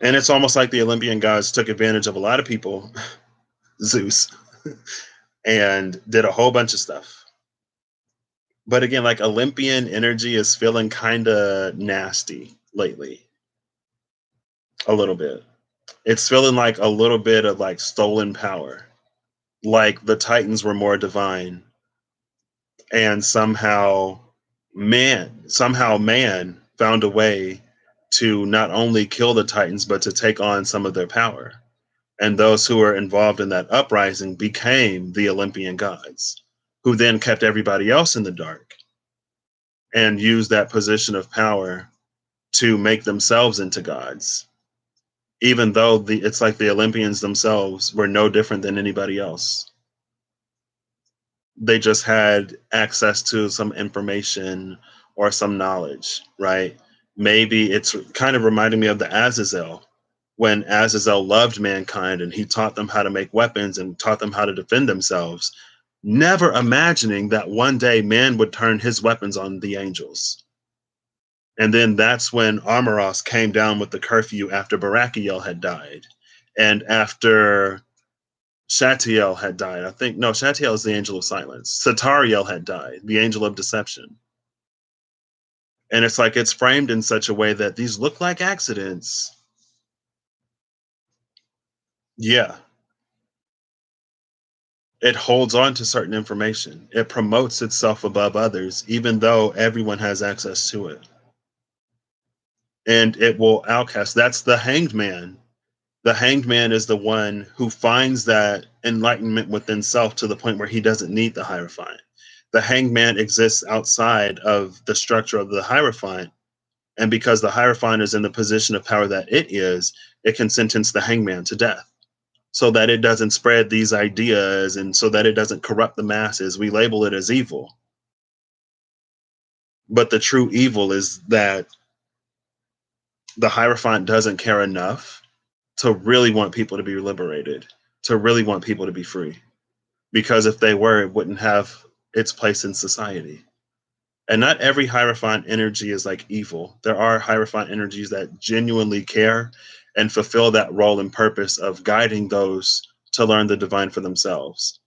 And it's almost like the Olympian gods took advantage of a lot of people, Zeus, and did a whole bunch of stuff. But again, like Olympian energy is feeling kind of nasty lately, a little bit. It's feeling like a little bit of like stolen power. Like the Titans were more divine, and somehow man found a way to not only kill the Titans but to take on some of their power. And those who were involved in that uprising became the Olympian gods, who then kept everybody else in the dark and used that position of power to make themselves into gods, even though it's like the Olympians themselves were no different than anybody else. They just had access to some information or some knowledge, right? Maybe it's kind of reminding me of the Azazel, when Azazel loved mankind and he taught them how to make weapons and taught them how to defend themselves, never imagining that one day man would turn his weapons on the angels. And then that's when Armoros came down with the curfew after Barakiel had died. And after Shatiel had died. I think no, Shatiel is the angel of silence. Satariel had died, the angel of deception. And it's like it's framed in such a way that these look like accidents. Yeah, it holds on to certain information. It promotes itself above others, even though everyone has access to it. And it will outcast. That's the hanged man. The hanged man is the one who finds that enlightenment within self to the point where he doesn't need the Hierophant. The hanged man exists outside of the structure of the Hierophant. And because the Hierophant is in the position of power that it is, it can sentence the hangman to death so that it doesn't spread these ideas and so that it doesn't corrupt the masses. We label it as evil. But the true evil is that the Hierophant doesn't care enough to really want people to be liberated, to really want people to be free. Because if they were, it wouldn't have its place in society. And not every Hierophant energy is like evil. There are Hierophant energies that genuinely care and fulfill that role and purpose of guiding those to learn the divine for themselves.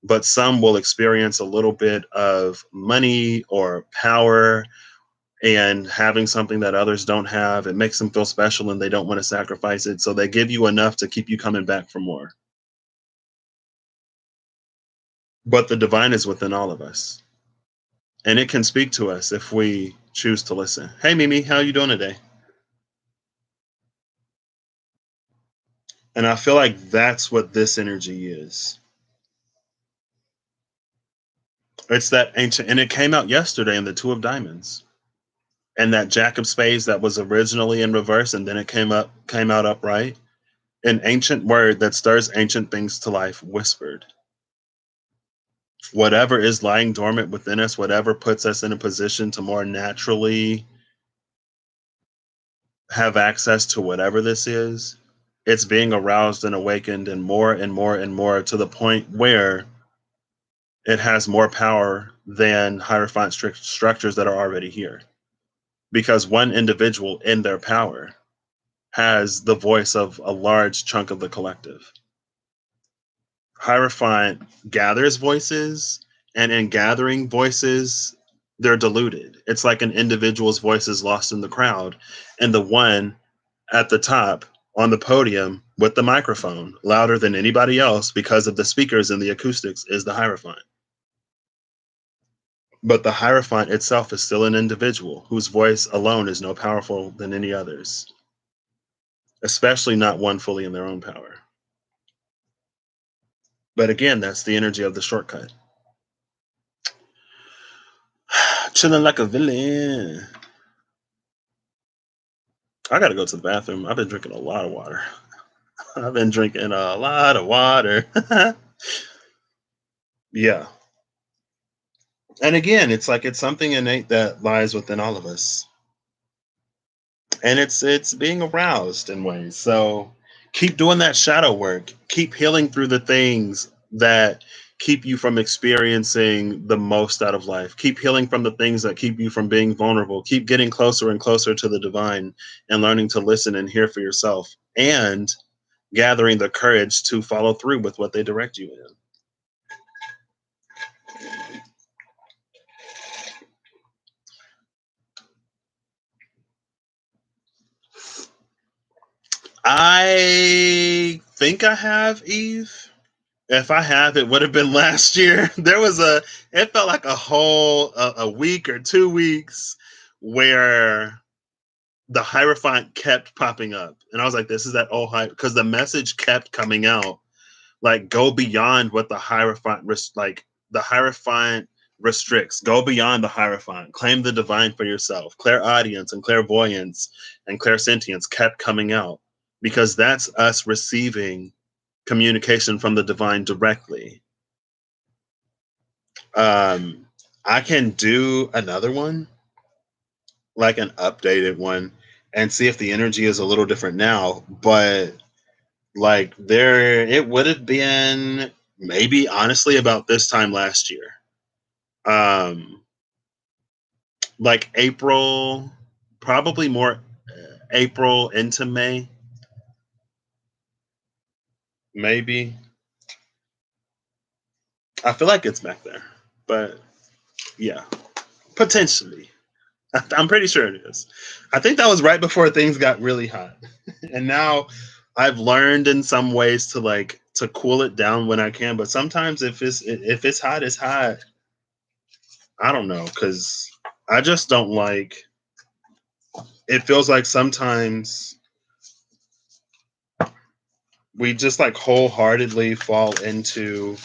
But some will experience a little bit of money or power and having something that others don't have. It makes them feel special and they don't want to sacrifice it. So they give you enough to keep you coming back for more. But the divine is within all of us. And it can speak to us if we choose to listen. Hey Mimi, how you doing today? And I feel like that's what this energy is. It's that ancient, and it came out yesterday in the Two of Diamonds. And that Jack of Spades that was originally in reverse and then it came out upright. An ancient word that stirs ancient things to life, whispered. Whatever is lying dormant within us, whatever puts us in a position to more naturally have access to whatever this is, it's being aroused and awakened and more and more and more to the point where it has more power than Hierophant structures that are already here. Because one individual in their power has the voice of a large chunk of the collective. Hierophant gathers voices, and in gathering voices, they're diluted. It's like an individual's voice is lost in the crowd, and the one at the top on the podium with the microphone, louder than anybody else because of the speakers and the acoustics, is the Hierophant. But the Hierophant itself is still an individual whose voice alone is no powerful than any others, especially not one fully in their own power. But again, that's the energy of the shortcut. Chilling like a villain. I gotta go to the bathroom. I've been drinking a lot of water. I've been drinking a lot of water. Yeah. And again, it's like it's something innate that lies within all of us. And it's being aroused in ways. So keep doing that shadow work. Keep healing through the things that keep you from experiencing the most out of life. Keep healing from the things that keep you from being vulnerable. Keep getting closer and closer to the divine and learning to listen and hear for yourself and gathering the courage to follow through with what they direct you in. I think I have, Eve. If I have, it would have been last year. It felt like a week or 2 weeks where the Hierophant kept popping up. And I was like, this is that old hype, because the message kept coming out. Like, go beyond what the Hierophant, the Hierophant restricts. Go beyond the Hierophant. Claim the divine for yourself. Clairaudience and clairvoyance and clairsentience kept coming out because that's us receiving communication from the divine directly. I can do another one, like an updated one, and see if the energy is a little different now. But like it would have been maybe honestly about this time last year. Like April, probably more April into May, maybe. I feel like it's back there, but yeah, potentially. I'm pretty sure it is. I think that was right before things got really hot. And now I've learned in some ways to cool it down when I can, but sometimes if it's hot, it's hot. I don't know, cuz I just don't like it feels like sometimes we just like wholeheartedly fall into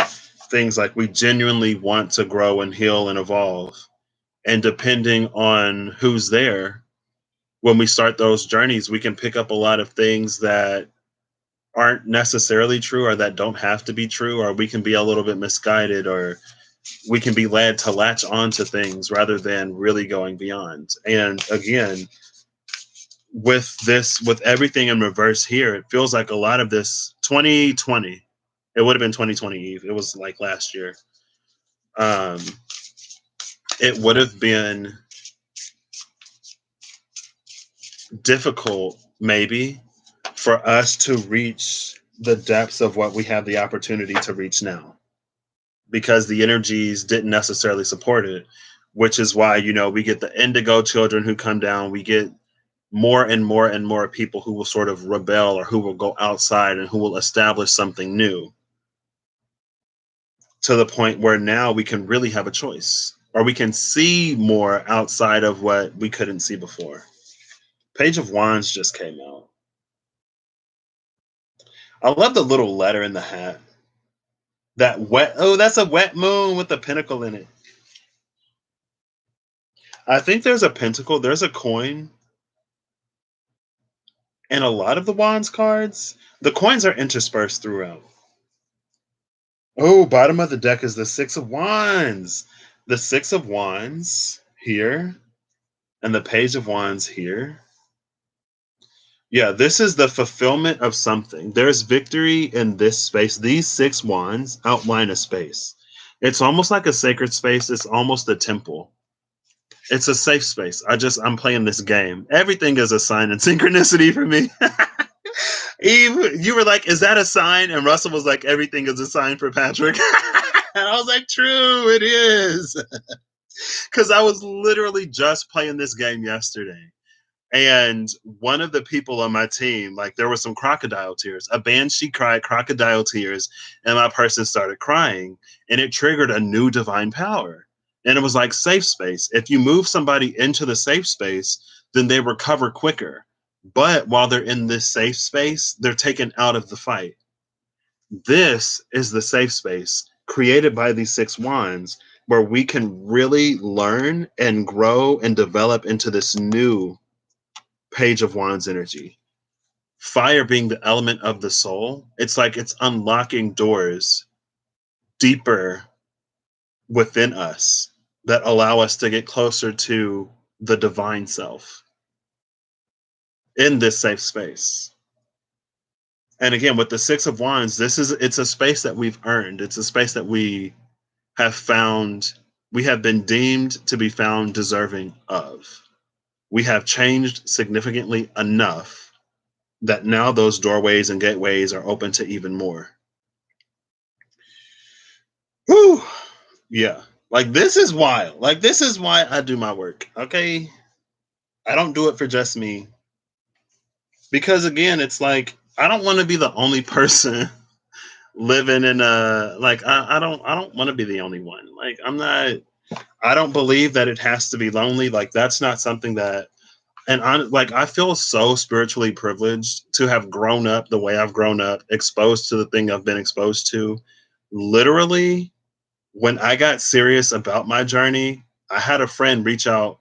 things like we genuinely want to grow and heal and evolve. And depending on who's there, when we start those journeys, we can pick up a lot of things that aren't necessarily true or that don't have to be true, or we can be a little bit misguided, or we can be led to latch onto things rather than really going beyond. And again, with everything in reverse here, it feels like a lot of this 2020, it would have been 2020 Eve. It was like last year. Um, it would have been difficult maybe for us to reach the depths of what we have the opportunity to reach now because the energies didn't necessarily support it, which is why, we get the indigo children who come down. We get more and more and more people who will sort of rebel or who will go outside and who will establish something new. to the point where now we can really have a choice, or we can see more outside of what we couldn't see before. Page of Wands just came out. I love the little letter in the hat. That wet, oh, that's a wet moon with a pentacle in it. I think there's a pentacle, there's a coin, and a lot of the Wands cards, the coins are interspersed throughout. Oh, bottom of the deck is the Six of Wands. The Six of Wands here, and the Page of Wands here. Yeah, this is the fulfillment of something. There's victory in this space. These six wands outline a space. It's almost like a sacred space. It's almost a temple. It's a safe space. I'm playing this game. Everything is a sign and synchronicity for me. Eve, you were like, is that a sign? And Russell was like, everything is a sign for Patrick. And I was like, true, it is. Because I was literally just playing this game yesterday. And one of the people on my team, like, there were some crocodile tears. A banshee cried crocodile tears, and my person started crying, and it triggered a new divine power. And it was like safe space. If you move somebody into the safe space, then they recover quicker. But while they're in this safe space, they're taken out of the fight. This is the safe space created by these six wands, where we can really learn and grow and develop into this new Page of Wands energy. Fire being the element of the soul, it's like it's unlocking doors deeper within us that allow us to get closer to the divine self in this safe space. And again, with the Six of Wands, it's a space that we've earned. It's a space that we have found, we have been deemed to be found deserving of. We have changed significantly enough that now those doorways and gateways are open to even more. Whew. Yeah. Like, this is wild. Like, this is why I do my work. Okay. I don't do it for just me. Because again, it's like, I don't want to be the only person living in a, like, I don't want to be the only one. Like, I don't believe that it has to be lonely. Like, that's not something that, and I feel so spiritually privileged to have grown up the way I've grown up, exposed to the thing I've been exposed to. Literally, when I got serious about my journey, I had a friend reach out,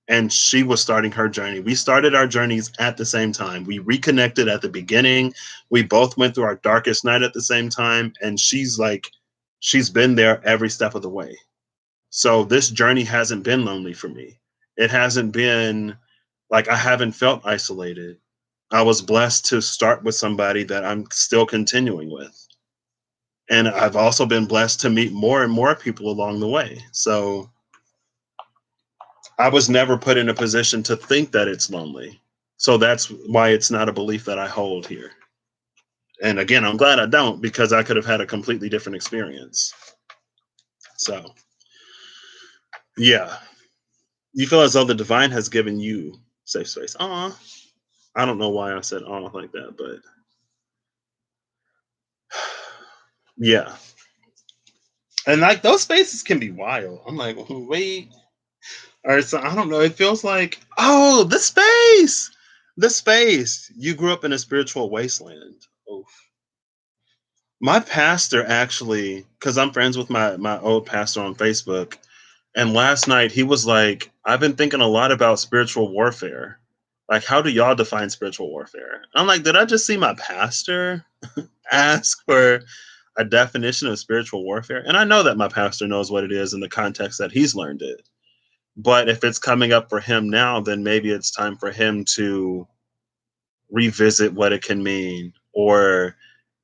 and she was starting her journey. We started our journeys at the same time. We reconnected at the beginning. We both went through our darkest night at the same time. And she's been there every step of the way. So this journey hasn't been lonely for me. It hasn't been like, I haven't felt isolated. I was blessed to start with somebody that I'm still continuing with. And I've also been blessed to meet more and more people along the way. So I was never put in a position to think that it's lonely. So that's why it's not a belief that I hold here. And again, I'm glad I don't, because I could have had a completely different experience. So, yeah. You feel as though the divine has given you safe space. Aw. I don't know why I said aw like that, but yeah. And like, those spaces can be wild. I'm like, wait. Or so, I don't know. It feels like, oh, the space. The space. You grew up in a spiritual wasteland. Oof. My pastor actually, because I'm friends with my old pastor on Facebook, and last night he was like, I've been thinking a lot about spiritual warfare. Like, how do y'all define spiritual warfare? I'm like, did I just see my pastor ask for a definition of spiritual warfare? And I know that my pastor knows what it is in the context that he's learned it. But if it's coming up for him now, then maybe it's time for him to revisit what it can mean, or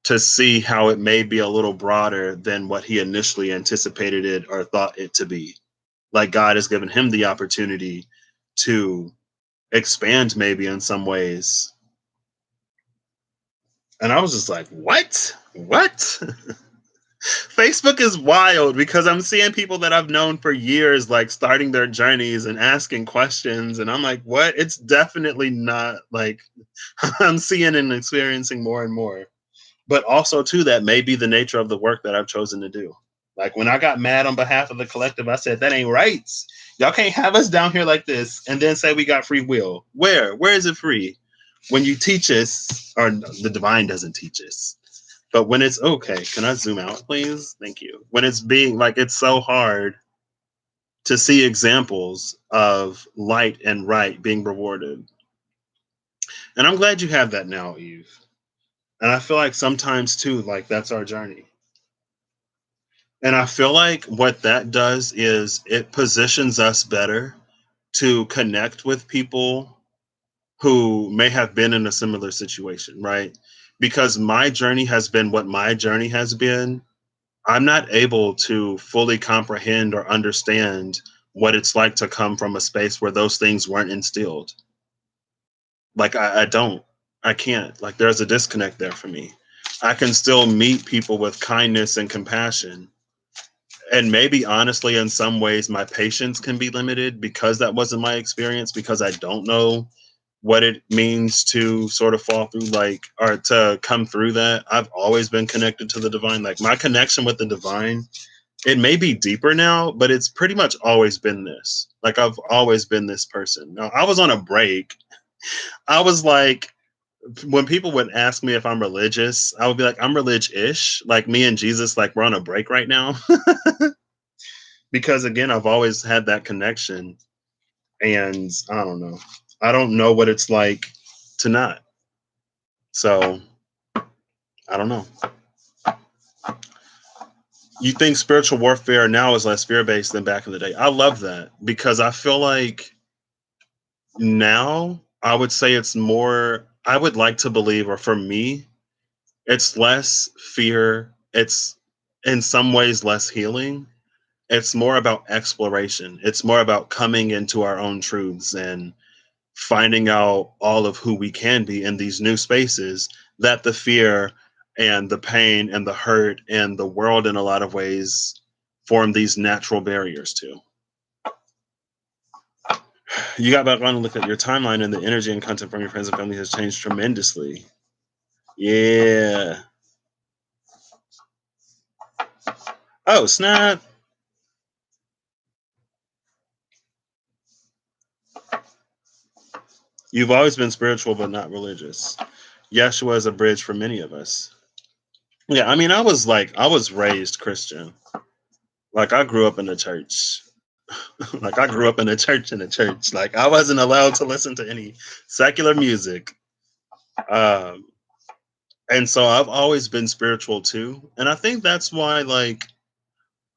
to see how it may be a little broader than what he initially anticipated it or thought it to be. Like, God has given him the opportunity to expand maybe in some ways. And I was just like, what? What? Facebook is wild, because I'm seeing people that I've known for years, like, starting their journeys and asking questions. And I'm like, what? It's definitely not like I'm seeing and experiencing more and more. But also, too, that may be the nature of the work that I've chosen to do. Like when I got mad on behalf of the collective, I said, that ain't right. Y'all can't have us down here like this and then say we got free will. Where is it free? When you teach us, or the divine doesn't teach us. But when it's okay, can I zoom out, please? Thank you. When it's being like, it's so hard to see examples of light and right being rewarded. And I'm glad you have that now, Eve. And I feel like sometimes too, like that's our journey. And I feel like what that does is it positions us better to connect with people who may have been in a similar situation, right? Because my journey has been what my journey has been. I'm not able to fully comprehend or understand what it's like to come from a space where those things weren't instilled. Like, I don't, I can't. Like, there's a disconnect there for me. I can still meet people with kindness and compassion. And maybe honestly, in some ways, my patience can be limited because that wasn't my experience, because I don't know what it means to sort of fall through, like, or to come through that. I've always been connected to the divine. Like, my connection with the divine, it may be deeper now, but it's pretty much always been this. Like, I've always been this person. Now, I was on a break. I was like, when people would ask me if I'm religious, I would be like, I'm religious-ish. Like, me and Jesus, like, we're on a break right now. Because again, I've always had that connection. And I don't know. I don't know what it's like to not. So I don't know. You think spiritual warfare now is less fear-based than back in the day. I love that, because I feel like now I would say it's more, I would like to believe, or for me, it's less fear. It's in some ways less healing. It's more about exploration. It's more about coming into our own truths and finding out all of who we can be in these new spaces that the fear and the pain and the hurt and the world in a lot of ways form these natural barriers to. You got back on to look at your timeline, and the energy and content from your friends and family has changed tremendously. Yeah. Oh, snap. You've always been spiritual but not religious. Yeshua is a bridge for many of us. Yeah, I mean, I was raised Christian. Like, I grew up in the church. Like, I grew up in a church Like, I wasn't allowed to listen to any secular music. Um, and so I've always been spiritual too. And I think that's why, like,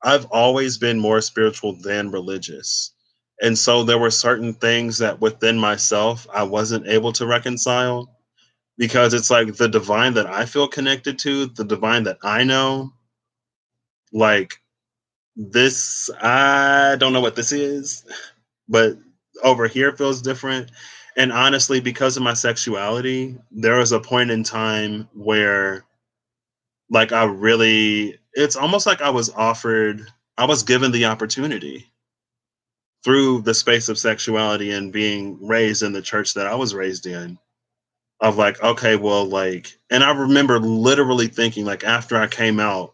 I've always been more spiritual than religious. And so there were certain things that within myself I wasn't able to reconcile, because it's like the divine that I feel connected to, the divine that I know, like, this, I don't know what this is, but over here feels different. And honestly, because of my sexuality, there was a point in time where, like, it's almost like I was given the opportunity through the space of sexuality and being raised in the church that I was raised in, of like, okay, well, like, and I remember literally thinking, like, after I came out,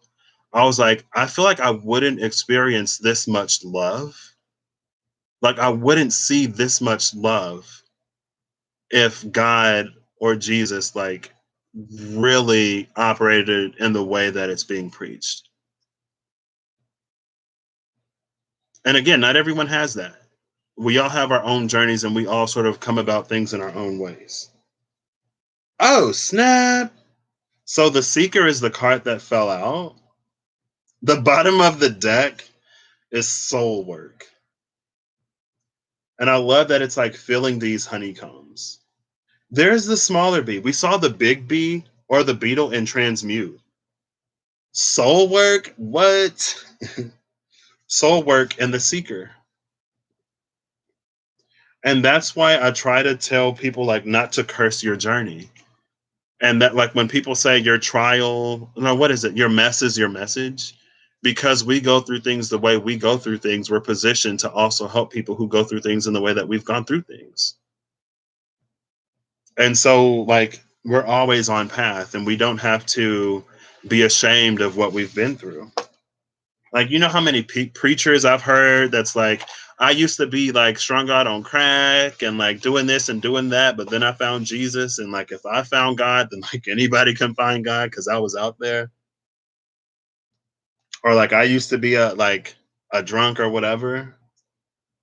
I was like, I feel like I wouldn't experience this much love. Like, I wouldn't see this much love if God or Jesus, like, really operated in the way that it's being preached. And again, not everyone has that. We all have our own journeys, and we all sort of come about things in our own ways. Oh, snap. So the Seeker is the card that fell out. The bottom of the deck is soul work. And I love that it's like filling these honeycombs. There's the smaller bee. We saw the big bee or the beetle in Transmute. Soul work? What? Soul work and the Seeker. And that's why I try to tell people, like, not to curse your journey. And that, like, when people say your trial, no, what is it? Your mess is your message. Because we go through things the way we go through things, we're positioned to also help people who go through things in the way that we've gone through things. And so, like, we're always on path, and we don't have to be ashamed of what we've been through. Like, you know how many preachers I've heard that's like, I used to be like strung out on crack and like doing this and doing that, but then I found Jesus, and like if I found God, then like anybody can find God because I was out there. Or like I used to be a drunk or whatever.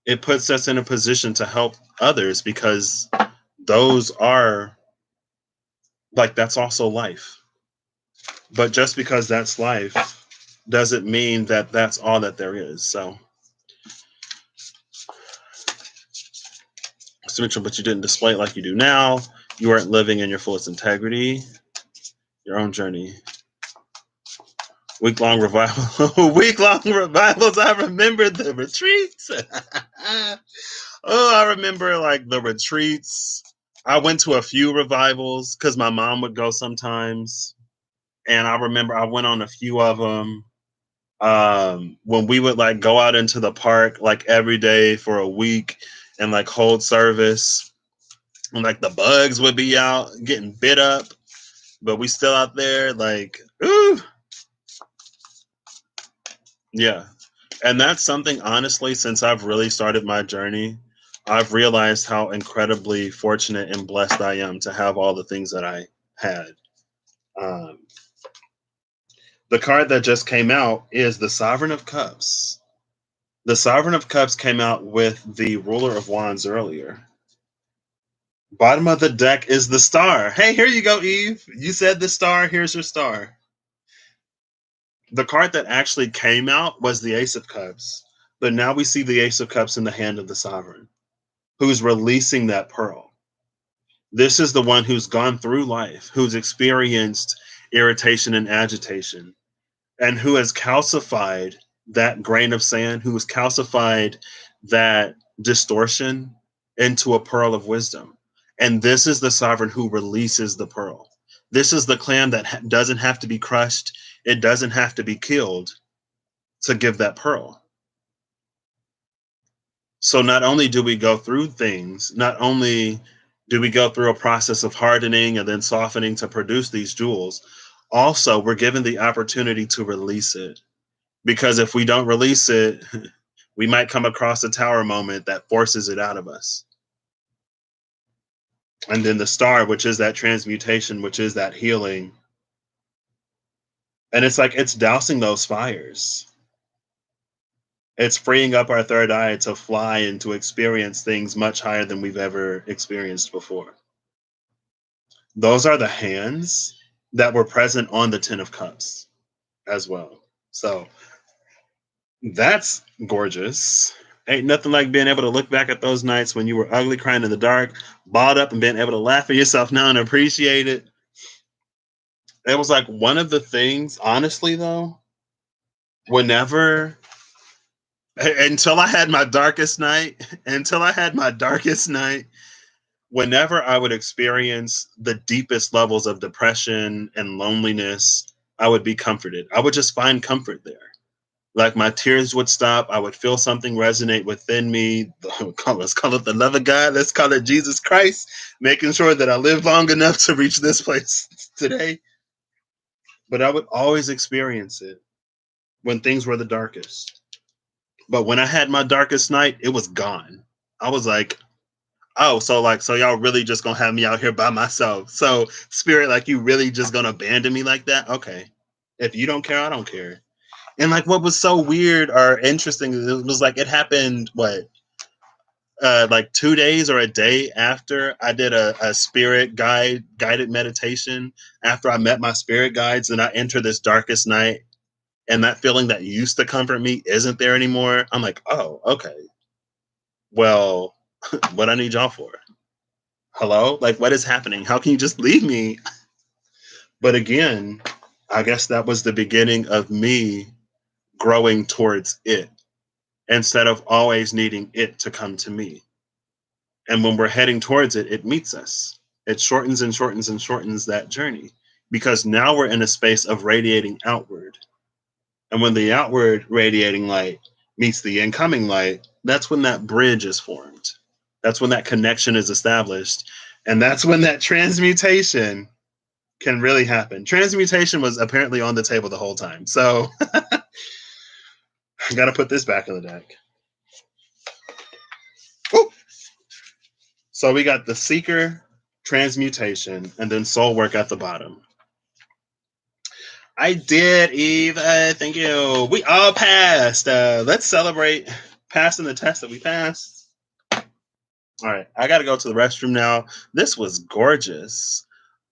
It puts us in a position to help others because those are like, that's also life. But just because that's life doesn't mean that that's all that there is. So, Mitchell, but you didn't display it like you do now. You weren't living in your fullest integrity. Your own journey. Week-long revival. Week-long revivals. I remember the retreats. Oh, I remember like the retreats. I went to a few revivals because my mom would go sometimes. And I remember I went on a few of them. When we would like go out into the park like every day for a week and like hold service, and like the bugs would be out getting bit up, but we still out there like, ooh, yeah. And that's something, honestly, since I've really started my journey, I've realized how incredibly fortunate and blessed I am to have all the things that I had. Um, the card that just came out is the Sovereign of Cups. The Sovereign of Cups came out with the Ruler of Wands earlier. Bottom of the deck is the Star. Hey, here you go, Eve. You said the Star. Here's your star. The card that actually came out was the Ace of Cups. But now we see the Ace of Cups in the hand of the Sovereign, who's releasing that pearl. This is the one who's gone through life, who's experienced irritation and agitation, and who has calcified that grain of sand, who has calcified that distortion into a pearl of wisdom. And this is the Sovereign who releases the pearl. This is the clam that doesn't have to be crushed. It doesn't have to be killed to give that pearl. So not only do we go through things, not only do we go through a process of hardening and then softening to produce these jewels, also we're given the opportunity to release it. Because if we don't release it, we might come across a tower moment that forces it out of us. And then the Star, which is that transmutation, which is that healing. And it's like it's dousing those fires. It's freeing up our third eye to fly and to experience things much higher than we've ever experienced before. Those are the hands that were present on the Ten of Cups as well. So that's gorgeous. Ain't nothing like being able to look back at those nights when you were ugly, crying in the dark, balled up, and being able to laugh at yourself now and appreciate it. It was like one of the things, honestly, though, whenever until I had my darkest night, whenever I would experience the deepest levels of depression and loneliness, I would be comforted. I would just find comfort there. Like my tears would stop. I would feel something resonate within me. Let's call it the love of God. Let's call it Jesus Christ, making sure that I live long enough to reach this place today. But I would always experience it when things were the darkest. But when I had my darkest night, it was gone. I was like, oh, so y'all really just gonna have me out here by myself. So spirit, like you really just gonna abandon me like that? Okay. If you don't care, I don't care. And like what was so weird or interesting, it was like it happened like 2 days or a day after I did a spirit guided meditation. After I met my spirit guides and I enter this darkest night, and that feeling that used to comfort me isn't there anymore. I'm like, oh, okay. Well, what I need y'all for? Hello? Like what is happening? How can you just leave me? But again, I guess that was the beginning of me growing towards it instead of always needing it to come to me. And when we're heading towards it, it meets us. It shortens and shortens and shortens that journey because now we're in a space of radiating outward. And when the outward radiating light meets the incoming light, that's when that bridge is formed. That's when that connection is established. And that's when that transmutation can really happen. Transmutation was apparently on the table the whole time. So I gotta put this back in the deck. Woo! So we got the Seeker, Transmutation, and then Soul Work at the bottom. I did, Eve. Thank you. We all passed. Let's celebrate passing the test that we passed. All right, I got to go to the restroom now. This was gorgeous.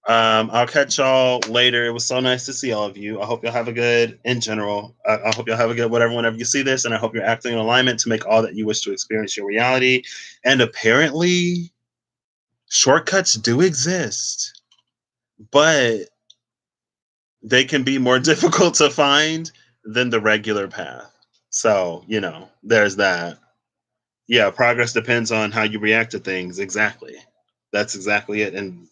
I'll catch y'all later. It was so nice to see all of you. I hope y'all have a good, in general, I hope y'all have a good whenever you see this, and I hope you're acting in alignment to make all that you wish to experience your reality. And apparently, shortcuts do exist, but they can be more difficult to find than the regular path. So, there's that. Yeah, progress depends on how you react to things. Exactly. That's exactly it. And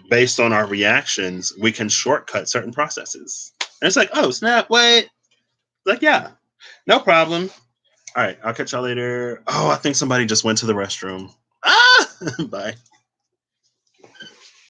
based on our reactions, we can shortcut certain processes. And it's like, oh, snap, wait. Like, yeah, no problem. All right, I'll catch y'all later. Oh, I think somebody just went to the restroom. Ah, bye.